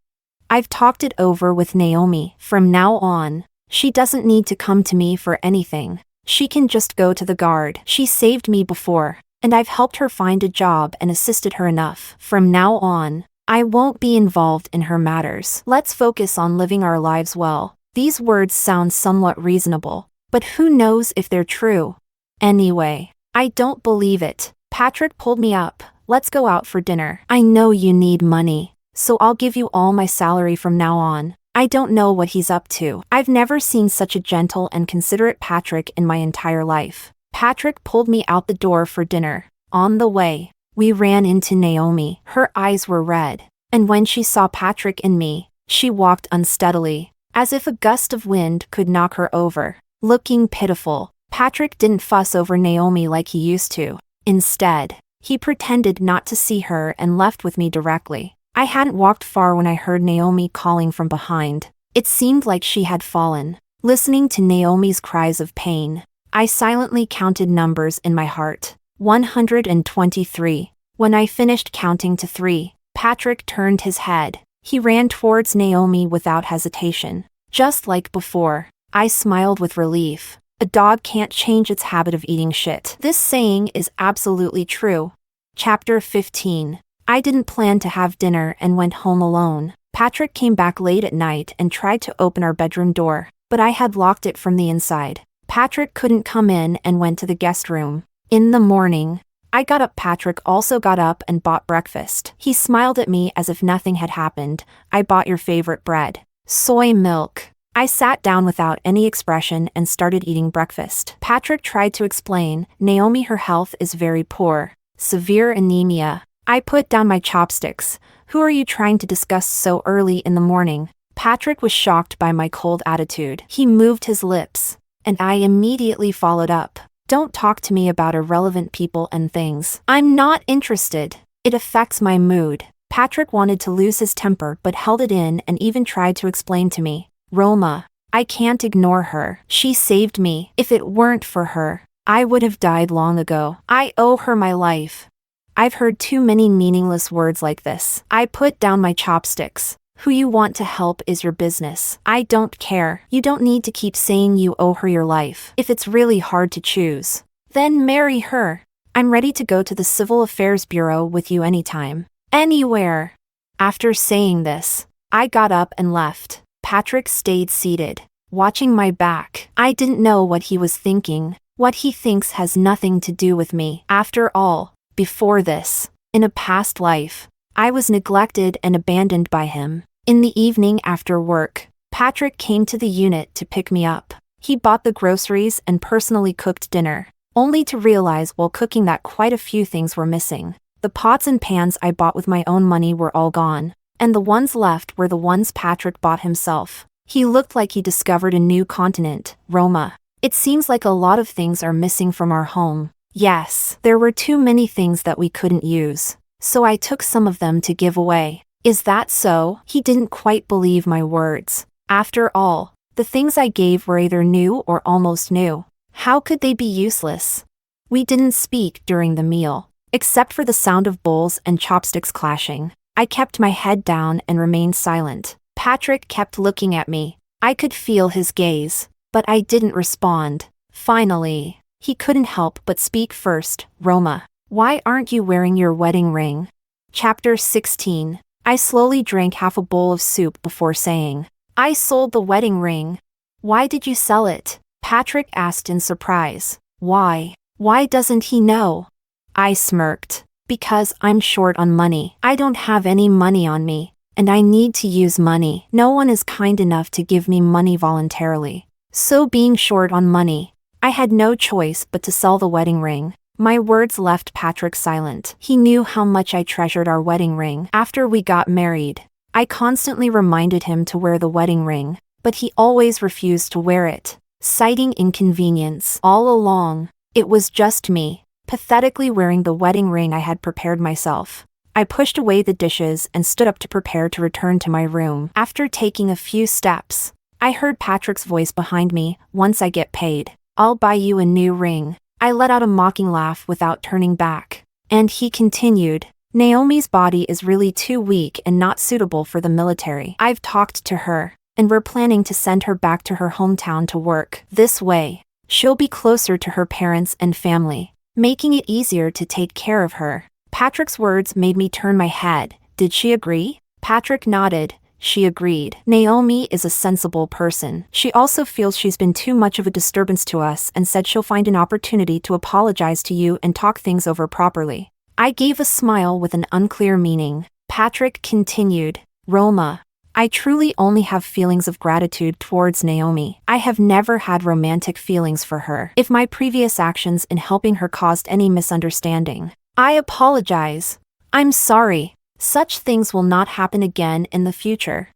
I've talked it over with Naomi. From now on, she doesn't need to come to me for anything. She can just go to the guard. She saved me before, and I've helped her find a job and assisted her enough. From now on, I won't be involved in her matters. Let's focus on living our lives well. These words sound somewhat reasonable, but who knows if they're true? Anyway, I don't believe it. Patrick pulled me up. Let's go out for dinner. I know you need money, so I'll give you all my salary from now on. I don't know what he's up to. I've never seen such a gentle and considerate Patrick in my entire life. Patrick pulled me out the door for dinner. On the way, we ran into Naomi. Her eyes were red, and when she saw Patrick and me, she walked unsteadily, as if a gust of wind could knock her over. Looking pitiful, Patrick didn't fuss over Naomi like he used to. Instead, he pretended not to see her and left with me directly. I hadn't walked far when I heard Naomi calling from behind. It seemed like she had fallen. Listening to Naomi's cries of pain, I silently counted numbers in my heart. 123. When I finished counting to 3, Patrick turned his head. He ran towards Naomi without hesitation. Just like before, I smiled with relief. A dog can't change its habit of eating shit. This saying is absolutely true. Chapter 15. I didn't plan to have dinner and went home alone. Patrick came back late at night and tried to open our bedroom door, but I had locked it from the inside. Patrick couldn't come in and went to the guest room. In the morning, I got up. Patrick also got up and bought breakfast. He smiled at me as if nothing had happened. I bought your favorite bread. Soy milk. I sat down without any expression and started eating breakfast. Patrick tried to explain, Naomi, her health is very poor. Severe anemia. I put down my chopsticks. Who are you trying to discuss so early in the morning? Patrick was shocked by my cold attitude. He moved his lips, and I immediately followed up. Don't talk to me about irrelevant people and things. I'm not interested. It affects my mood. Patrick wanted to lose his temper but held it in and even tried to explain to me. Roma, I can't ignore her. She saved me. If it weren't for her, I would have died long ago. I owe her my life. I've heard too many meaningless words like this. I put down my chopsticks. Who you want to help is your business. I don't care. You don't need to keep saying you owe her your life. If it's really hard to choose, then marry her. I'm ready to go to the Civil Affairs Bureau with you anytime. Anywhere. After saying this, I got up and left. Patrick stayed seated, watching my back. I didn't know what he was thinking. What he thinks has nothing to do with me. After all, before this, in a past life, I was neglected and abandoned by him. In the evening after work, Patrick came to the unit to pick me up. He bought the groceries and personally cooked dinner, only to realize while cooking that quite a few things were missing. The pots and pans I bought with my own money were all gone, and the ones left were the ones Patrick bought himself. He looked like he discovered a new continent, Roma. It seems like a lot of things are missing from our home. Yes, there were too many things that we couldn't use, so I took some of them to give away. Is that so? He didn't quite believe my words. After all, the things I gave were either new or almost new. How could they be useless? We didn't speak during the meal, except for the sound of bowls and chopsticks clashing. I kept my head down and remained silent. Patrick kept looking at me. I could feel his gaze, but I didn't respond. Finally, he couldn't help but speak first. Roma, why aren't you wearing your wedding ring? Chapter 16. I slowly drank half a bowl of soup before saying, I sold the wedding ring. Why did you sell it? Patrick asked in surprise. Why? Why doesn't he know? I smirked. Because I'm short on money. I don't have any money on me, and I need to use money. No one is kind enough to give me money voluntarily. So being short on money, I had no choice but to sell the wedding ring. My words left Patrick silent. He knew how much I treasured our wedding ring. After we got married, I constantly reminded him to wear the wedding ring, but he always refused to wear it, citing inconvenience. All along, it was just me, pathetically wearing the wedding ring I had prepared myself. I pushed away the dishes and stood up to prepare to return to my room. After taking a few steps, I heard Patrick's voice behind me. Once I get paid, I'll buy you a new ring. I let out a mocking laugh without turning back. And he continued, Naomi's body is really too weak and not suitable for the military. I've talked to her, and we're planning to send her back to her hometown to work. This way, she'll be closer to her parents and family, making it easier to take care of her. Patrick's words made me turn my head. Did she agree? Patrick nodded. She agreed. Naomi is a sensible person. She also feels she's been too much of a disturbance to us and said she'll find an opportunity to apologize to you and talk things over properly. I gave a smile with an unclear meaning. Patrick continued, Roma, I truly only have feelings of gratitude towards Naomi. I have never had romantic feelings for her. If my previous actions in helping her caused any misunderstanding, I apologize. I'm sorry. Such things will not happen again in the future.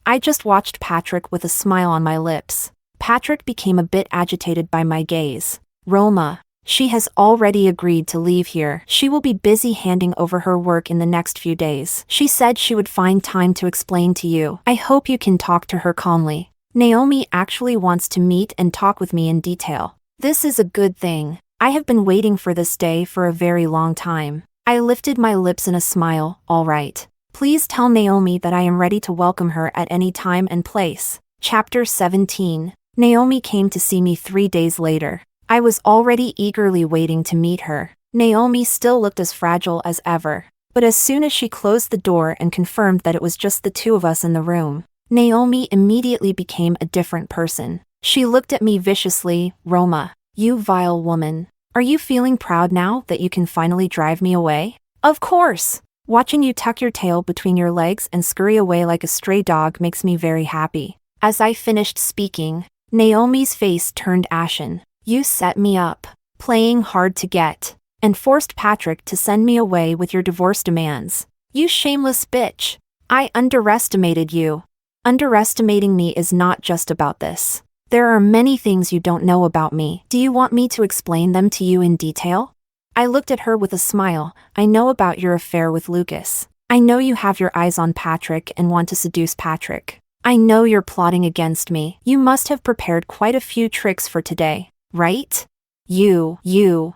I just watched Patrick with a smile on my lips. Patrick became a bit agitated by my gaze. Roma, she has already agreed to leave here. She will be busy handing over her work in the next few days. She said she would find time to explain to you. I hope you can talk to her calmly. Naomi actually wants to meet and talk with me in detail. This is a good thing. I have been waiting for this day for a very long time. I lifted my lips in a smile. All right. Please tell Naomi that I am ready to welcome her at any time and place. Chapter 17. Naomi came to see me 3 days later. I was already eagerly waiting to meet her. Naomi still looked as fragile as ever. But as soon as she closed the door and confirmed that it was just the two of us in the room, Naomi immediately became a different person. She looked at me viciously. Roma, you vile woman. Are you feeling proud now that you can finally drive me away? Of course! Watching you tuck your tail between your legs and scurry away like a stray dog makes me very happy. As I finished speaking, Naomi's face turned ashen. You set me up, playing hard to get, and forced Patrick to send me away with your divorce demands. You shameless bitch. I underestimated you. Underestimating me is not just about this. There are many things you don't know about me. Do you want me to explain them to you in detail? I looked at her with a smile. I know about your affair with Lucas. I know you have your eyes on Patrick and want to seduce Patrick. I know you're plotting against me. You must have prepared quite a few tricks for today. Right?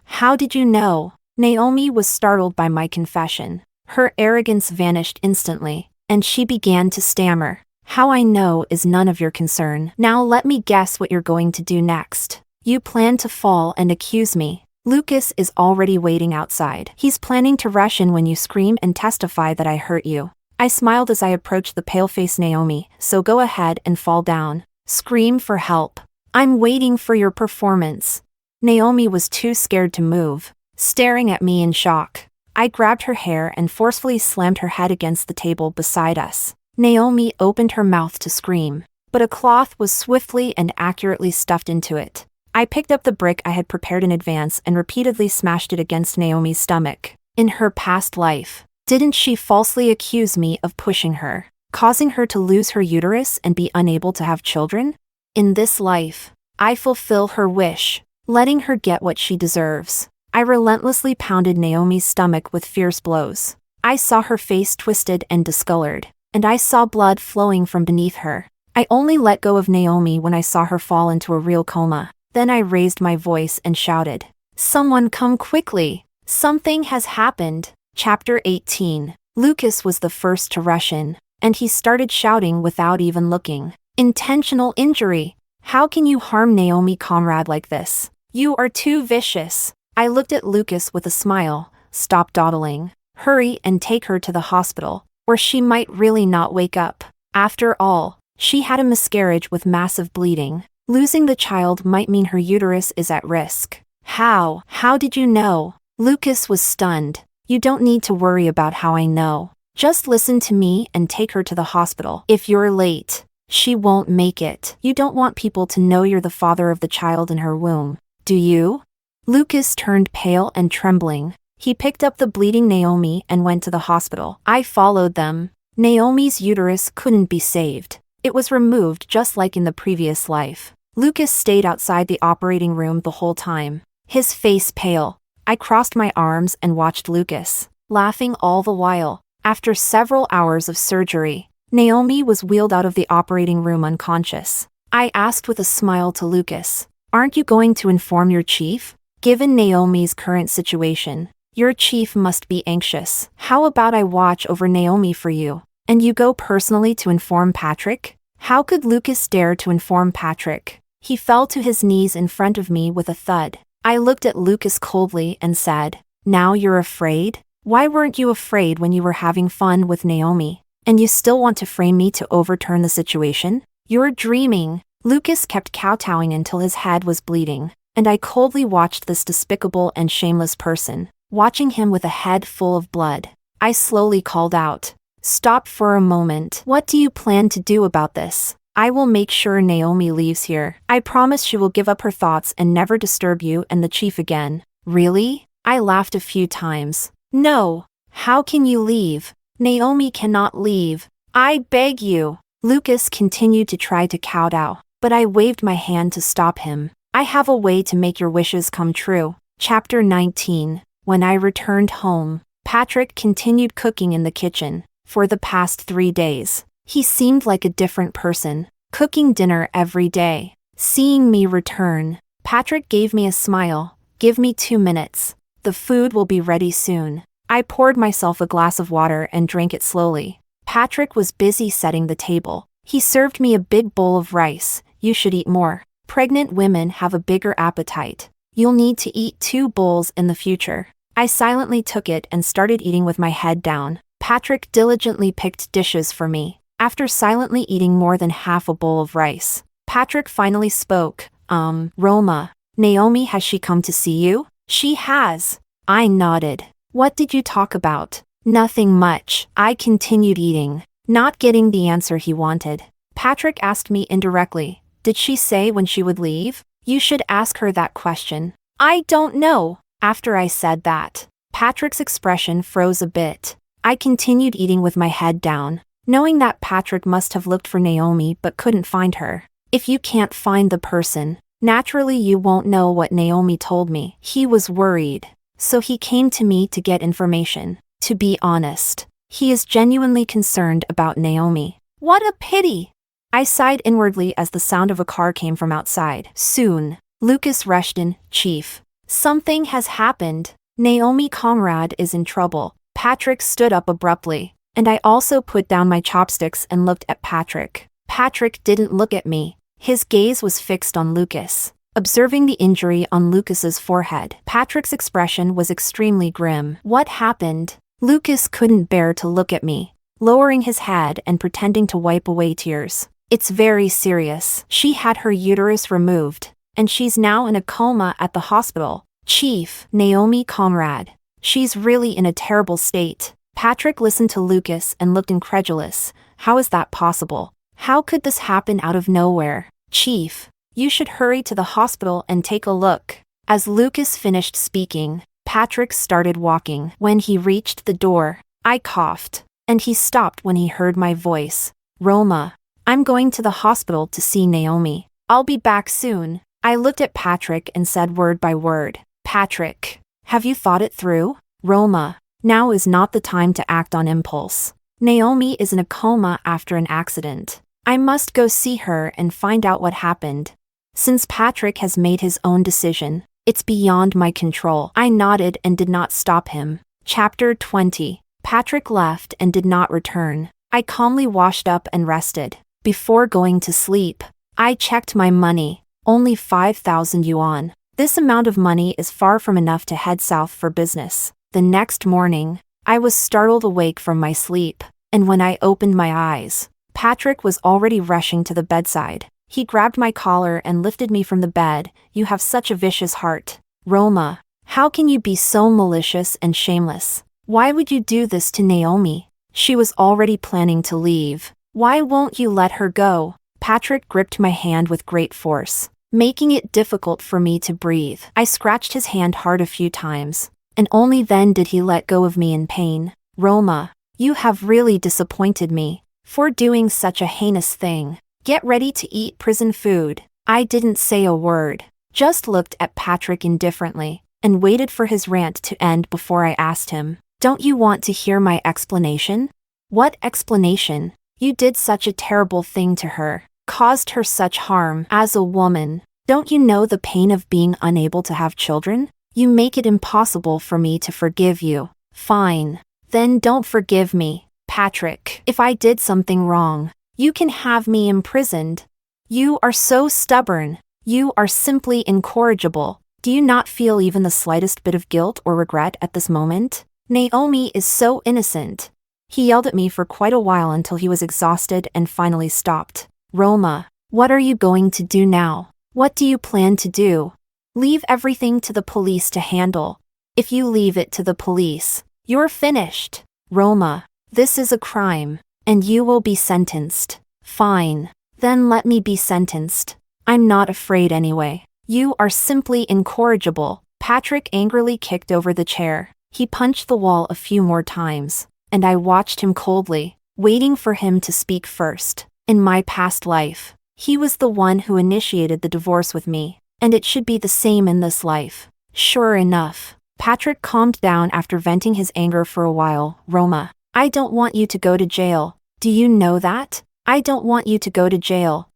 How did you know? Naomi was startled by my confession. Her arrogance vanished instantly, and she began to stammer. How I know is none of your concern. Now let me guess what you're going to do next. You plan to fall and accuse me. Lucas is already waiting outside. He's planning to rush in when you scream and testify that I hurt you. I smiled as I approached the pale-faced Naomi. So go ahead and fall down. Scream for help. I'm waiting for your performance. Naomi was too scared to move, staring at me in shock. I grabbed her hair and forcefully slammed her head against the table beside us. Naomi opened her mouth to scream, but a cloth was swiftly and accurately stuffed into it. I picked up the brick I had prepared in advance and repeatedly smashed it against Naomi's stomach. In her past life, didn't she falsely accuse me of pushing her, causing her to lose her uterus and be unable to have children? In this life, I fulfill her wish, letting her get what she deserves. I relentlessly pounded Naomi's stomach with fierce blows. I saw her face twisted and discolored, and I saw blood flowing from beneath her. I only let go of Naomi when I saw her fall into a real coma. Then I raised my voice and shouted, "Someone come quickly! Something has happened!" Chapter 18. Lucas was the first to rush in, and he started shouting without even looking. Intentional injury. How can you harm Naomi, comrade, like this? You are too vicious. I looked at Lucas with a smile. Stop dawdling. Hurry and take her to the hospital, or she might really not wake up. After all, she had a miscarriage with massive bleeding. Losing the child might mean her uterus is at risk. How? How did you know? Lucas was stunned. You don't need to worry about how I know. Just listen to me and take her to the hospital. If you're late, she won't make it. You don't want people to know you're the father of the child in her womb, do you? Lucas turned pale and trembling. He picked up the bleeding Naomi and went to the hospital. I followed them. Naomi's uterus couldn't be saved. It was removed just like in the previous life. Lucas stayed outside the operating room the whole time, his face pale. I crossed my arms and watched Lucas, laughing all the while. After several hours of surgery, Naomi was wheeled out of the operating room unconscious. I asked with a smile to Lucas, "Aren't you going to inform your chief? Given Naomi's current situation, your chief must be anxious. How about I watch over Naomi for you, and you go personally to inform Patrick?" How could Lucas dare to inform Patrick? He fell to his knees in front of me with a thud. I looked at Lucas coldly and said, "Now you're afraid? Why weren't you afraid when you were having fun with Naomi? And you still want to frame me to overturn the situation? You're dreaming." Lucas kept kowtowing until his head was bleeding, and I coldly watched this despicable and shameless person, watching him with a head full of blood. I slowly called out, "Stop for a moment. What do you plan to do about this?" "I will make sure Naomi leaves here. I promise she will give up her thoughts and never disturb you and the chief again." "Really?" I laughed a few times. "No. How can you leave? Naomi cannot leave. I beg you." Lucas continued to try to kowtow. but I waved my hand to stop him. I have a way to make your wishes come true. Chapter 19. When I returned home, Patrick continued cooking in the kitchen. For the past 3 days, he seemed like a different person, cooking dinner every day. Seeing me return, Patrick gave me a smile. Give me 2 minutes. The food will be ready soon. I poured myself a glass of water and drank it slowly. Patrick was busy setting the table. He served me a big bowl of rice. You should eat more. Pregnant women have a bigger appetite. You'll need to eat 2 bowls in the future. I silently took it and started eating with my head down. Patrick diligently picked dishes for me. After silently eating more than half a bowl of rice, Patrick finally spoke. Roma, Naomi, has she come to see you? She has. I nodded. What did you talk about? Nothing much. I continued eating, not getting the answer he wanted. Patrick asked me indirectly, did she say when she would leave? You should ask her that question. I don't know. After I said that, Patrick's expression froze a bit. I continued eating with my head down, knowing that Patrick must have looked for Naomi but couldn't find her. If you can't find the person, naturally you won't know what Naomi told me. He was worried, so he came to me to get information. To be honest, he is genuinely concerned about Naomi. What a pity! I sighed inwardly as the sound of a car came from outside. Soon, Lucas rushed in. Chief, something has happened. Naomi Conrad is in trouble. Patrick stood up abruptly, and I also put down my chopsticks and looked at Patrick. Patrick didn't look at me. His gaze was fixed on Lucas. Observing the injury on Lucas's forehead, Patrick's expression was extremely grim. What happened? Lucas couldn't bear to look at me, lowering his head and pretending to wipe away tears. It's very serious. She had her uterus removed, and she's now in a coma at the hospital. Chief, Naomi Conrad. She's really in a terrible state. Patrick listened to Lucas and looked incredulous. How is that possible? How could this happen out of nowhere? Chief, you should hurry to the hospital and take a look. As Lucas finished speaking, Patrick started walking. When he reached the door, I coughed, and he stopped when he heard my voice. Roma, I'm going to the hospital to see Naomi. I'll be back soon. I looked at Patrick and said word by word. Patrick, have you thought it through? Roma, now is not the time to act on impulse. Naomi is in a coma after an accident. I must go see her and find out what happened. Since Patrick has made his own decision, it's beyond my control. I nodded and did not stop him. Chapter 20. Patrick left and did not return. I calmly washed up and rested. Before going to sleep, I checked my money. Only 5,000 yuan. This amount of money is far from enough to head south for business. The next morning, I was startled awake from my sleep, and when I opened my eyes, Patrick was already rushing to the bedside. He grabbed my collar and lifted me from the bed. You have such a vicious heart. Roma, how can you be so malicious and shameless? Why would you do this to Naomi? She was already planning to leave. Why won't you let her go? Patrick gripped my hand with great force, making it difficult for me to breathe. I scratched his hand hard a few times, and only then did he let go of me in pain. Roma, you have really disappointed me for doing such a heinous thing. Get ready to eat prison food. I didn't say a word, just looked at Patrick indifferently, and waited for his rant to end before I asked him, don't you want to hear my explanation? What explanation? You did such a terrible thing to her, caused her such harm. As a woman, don't you know the pain of being unable to have children? You make it impossible for me to forgive you. Fine. Then don't forgive me, Patrick. If I did something wrong, you can have me imprisoned. You are so stubborn. You are simply incorrigible. Do you not feel even the slightest bit of guilt or regret at this moment? Naomi is so innocent. He yelled at me for quite a while until he was exhausted and finally stopped. Roma, what are you going to do now? What do you plan to do? Leave everything to the police to handle. If you leave it to the police, you're finished. Roma, this is a crime, and you will be sentenced. Fine. Then let me be sentenced. I'm not afraid anyway. You are simply incorrigible. Patrick angrily kicked over the chair. He punched the wall a few more times, and I watched him coldly, waiting for him to speak first. In my past life, He was the one who initiated the divorce with me, and it should be the same in this life. Sure enough, Patrick calmed down after venting his anger for a while. Roma, I don't want you to go to jail. Do you know that? I don't want you to go to jail.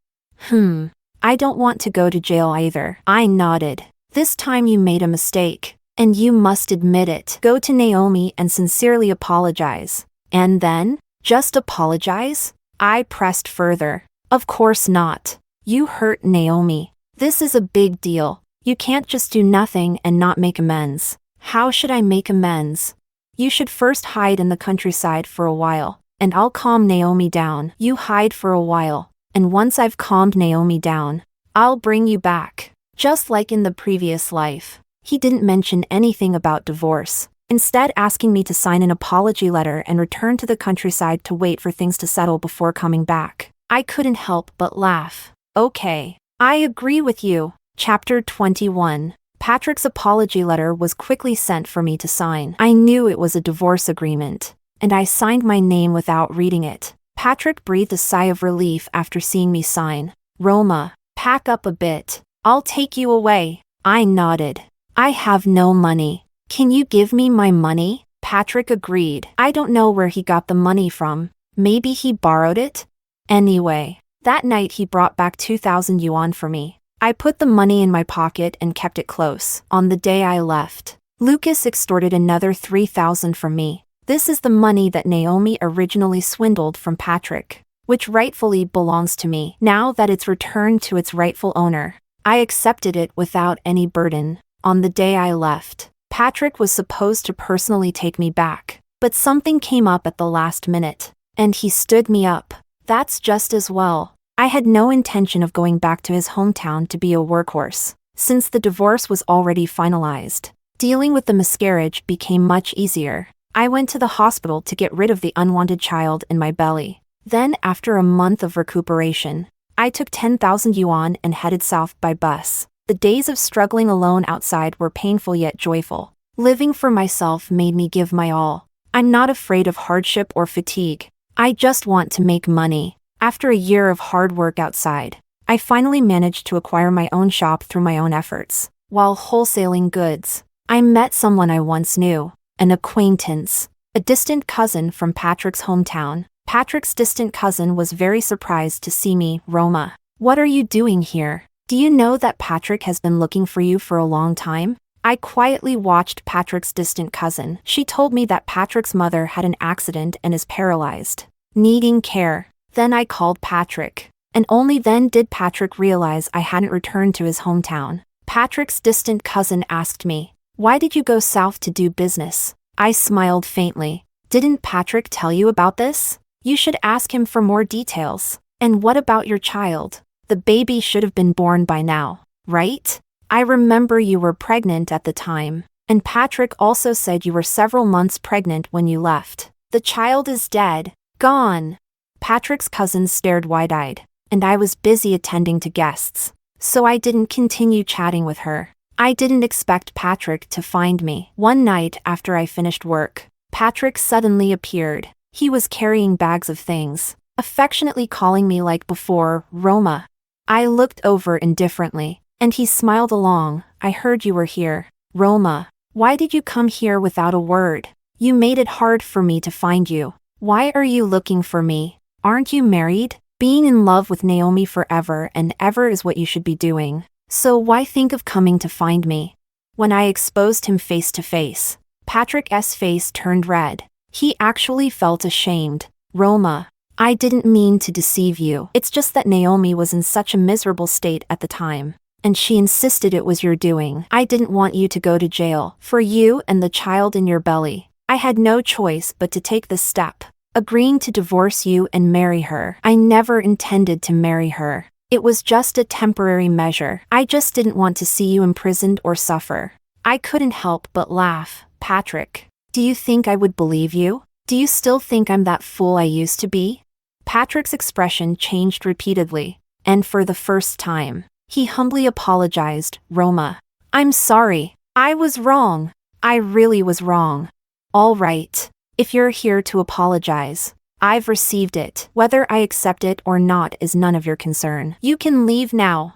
I don't want to go to jail either. I nodded. This time you made a mistake, and you must admit it. Go to Naomi and sincerely apologize. And then? Just apologize? I pressed further. Of course not. You hurt Naomi. This is a big deal. You can't just do nothing and not make amends. How should I make amends? You should first hide in the countryside for a while, and I'll calm Naomi down. You hide for a while, and once I've calmed Naomi down, I'll bring you back. Just like in the previous life. He didn't mention anything about divorce, instead asking me to sign an apology letter and return to the countryside to wait for things to settle before coming back. I couldn't help but laugh. Okay, I agree with you. Chapter 21. Patrick's apology letter was quickly sent for me to sign. I knew it was a divorce agreement, and I signed my name without reading it. Patrick breathed a sigh of relief after seeing me sign. Roma, pack up a bit. I'll take you away. I nodded. I have no money. Can you give me my money? Patrick agreed. I don't know where he got the money from. Maybe he borrowed it? Anyway, that night he brought back 2,000 yuan for me. I put the money in my pocket and kept it close. On the day I left, Lucas extorted another 3,000 from me. This is the money that Naomi originally swindled from Patrick, which rightfully belongs to me. Now that it's returned to its rightful owner, I accepted it without any burden. On the day I left, Patrick was supposed to personally take me back, but something came up at the last minute, and he stood me up. That's just as well. I had no intention of going back to his hometown to be a workhorse, since the divorce was already finalized. Dealing with the miscarriage became much easier. I went to the hospital to get rid of the unwanted child in my belly. Then, after a month of recuperation, I took 10,000 yuan and headed south by bus. The days of struggling alone outside were painful yet joyful. Living for myself made me give my all. I'm not afraid of hardship or fatigue. I just want to make money. After a year of hard work outside, I finally managed to acquire my own shop through my own efforts. While wholesaling goods, I met someone I once knew, an acquaintance, a distant cousin from Patrick's hometown. Patrick's distant cousin was very surprised to see me. Roma, what are you doing here? Do you know that Patrick has been looking for you for a long time? I quietly watched Patrick's distant cousin. She told me that Patrick's mother had an accident and is paralyzed, needing care. Then I called Patrick, and only then did Patrick realize I hadn't returned to his hometown. Patrick's distant cousin asked me, "Why did you go south to do business?" I smiled faintly. "Didn't Patrick tell you about this? You should ask him for more details. And what about your child? The baby should have been born by now, right? I remember you were pregnant at the time, and Patrick also said you were several months pregnant when you left. The child is dead, gone." Patrick's cousin stared wide-eyed, and I was busy attending to guests, so I didn't continue chatting with her. I didn't expect Patrick to find me. One night after I finished work, Patrick suddenly appeared. He was carrying bags of things, affectionately calling me like before, Roma. I looked over indifferently, and he smiled along. "I heard you were here. Roma, why did you come here without a word? You made it hard for me to find you. Why are you looking for me? Aren't you married? Being in love with Naomi forever and ever is what you should be doing. So why think of coming to find me?" When I exposed him face to face, Patrick's face turned red. He actually felt ashamed. "Roma, I didn't mean to deceive you. It's just that Naomi was in such a miserable state at the time, and she insisted it was your doing. I didn't want you to go to jail. For you and the child in your belly, I had no choice but to take this step, agreeing to divorce you and marry her. I never intended to marry her. It was just a temporary measure. I just didn't want to see you imprisoned or suffer." I couldn't help but laugh. "Patrick, do you think I would believe you? Do you still think I'm that fool I used to be?" Patrick's expression changed repeatedly, and for the first time, he humbly apologized. "Roma, I'm sorry. I was wrong. I really was wrong." "All right. If you're here to apologize, I've received it. Whether I accept it or not is none of your concern. You can leave now.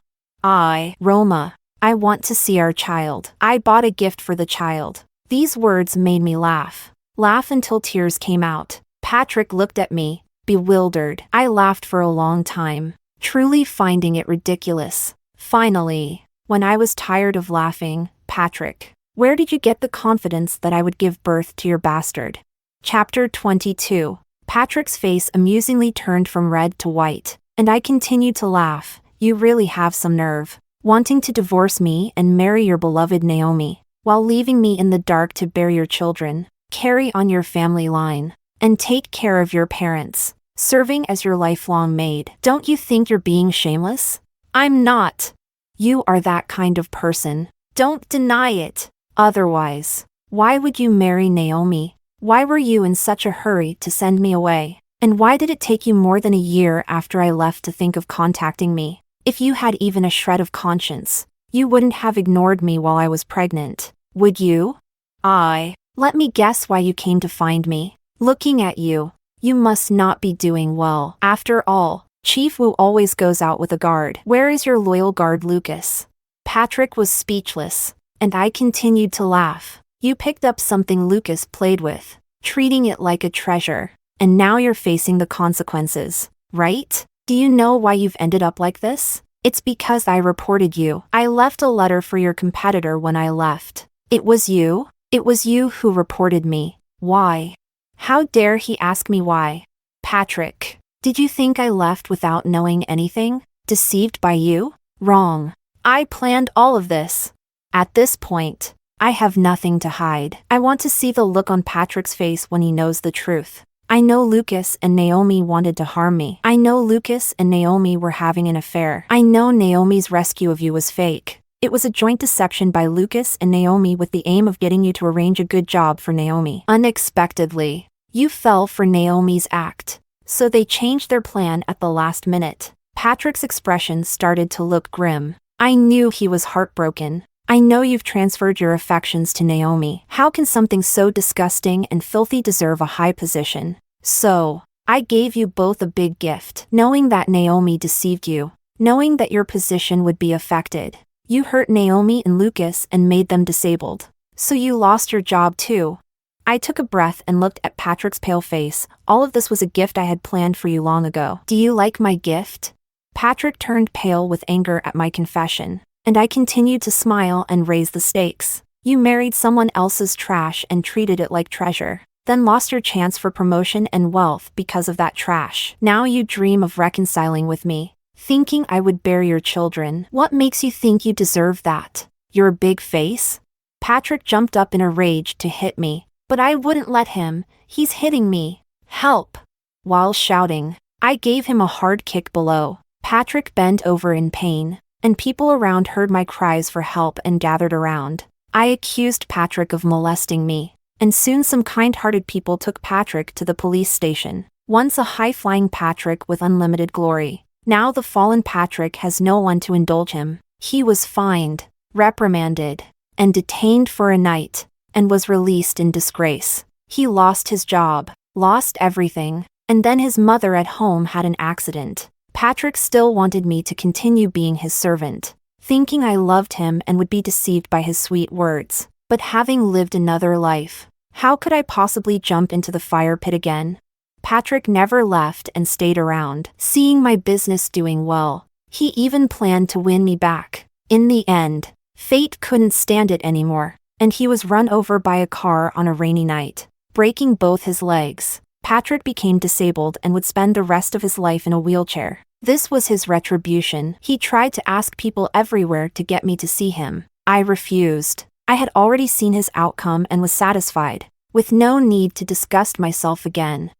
Roma, I want to see our child. I bought a gift for the child. These words made me laugh. Laugh until tears came out. Patrick looked at me, bewildered. I laughed for a long time, truly finding it ridiculous. Finally, when I was tired of laughing, Patrick, where did you get the confidence that I would give birth to your bastard? Chapter 22. Patrick's face amusingly turned from red to white, and I continued to laugh. You really have some nerve, wanting to divorce me and marry your beloved Naomi, while leaving me in the dark to bear your children, carry on your family line, and take care of your parents, serving as your lifelong maid. Don't you think you're being shameless? I'm not. You are that kind of person. Don't deny it. Otherwise, why would you marry Naomi? Why were you in such a hurry to send me away? And why did it take you more than a year after I left to think of contacting me? If you had even a shred of conscience, you wouldn't have ignored me while I was pregnant, would you? Let me guess why you came to find me. Looking at you, you must not be doing well. After all, Chief Wu always goes out with a guard. Where is your loyal guard, Lucas? Patrick was speechless, and I continued to laugh. You picked up something Lucas played with, treating it like a treasure, and now you're facing the consequences, right? Do you know why you've ended up like this? It's because I reported you. I left a letter for your competitor when I left. It was you? It was you who reported me. Why? How dare he ask me why? Patrick, did you think I left without knowing anything? Deceived by you? Wrong. I planned all of this. At this point, I have nothing to hide. I want to see the look on Patrick's face when he knows the truth. I know Lucas and Naomi wanted to harm me. I know Lucas and Naomi were having an affair. I know Naomi's rescue of you was fake. It was a joint deception by Lucas and Naomi with the aim of getting you to arrange a good job for Naomi. Unexpectedly, you fell for Naomi's act, so they changed their plan at the last minute. Patrick's expression started to look grim. I knew he was heartbroken. I know you've transferred your affections to Naomi. How can something so disgusting and filthy deserve a high position? So, I gave you both a big gift. Knowing that Naomi deceived you, knowing that your position would be affected, you hurt Naomi and Lucas and made them disabled. So you lost your job too. I took a breath and looked at Patrick's pale face. All of this was a gift I had planned for you long ago. Do you like my gift? Patrick turned pale with anger at my confession, and I continued to smile and raise the stakes. You married someone else's trash and treated it like treasure, then lost your chance for promotion and wealth because of that trash. Now you dream of reconciling with me, thinking I would bear your children. What makes you think you deserve that? Your big face? Patrick jumped up in a rage to hit me, but I wouldn't let him. He's hitting me. Help! While shouting, I gave him a hard kick below. Patrick bent over in pain, and people around heard my cries for help and gathered around. I accused Patrick of molesting me, and soon some kind-hearted people took Patrick to the police station. Once a high-flying Patrick with unlimited glory, now the fallen Patrick has no one to indulge him. He was fined, reprimanded, and detained for a night, and was released in disgrace. He lost his job, lost everything, and then his mother at home had an accident. Patrick still wanted me to continue being his servant, thinking I loved him and would be deceived by his sweet words. But having lived another life, how could I possibly jump into the fire pit again? Patrick never left and stayed around, seeing my business doing well. He even planned to win me back. In the end, fate couldn't stand it anymore, and he was run over by a car on a rainy night, breaking both his legs. Patrick became disabled and would spend the rest of his life in a wheelchair. This was his retribution. He tried to ask people everywhere to get me to see him. I refused. I had already seen his outcome and was satisfied, with no need to disgust myself again.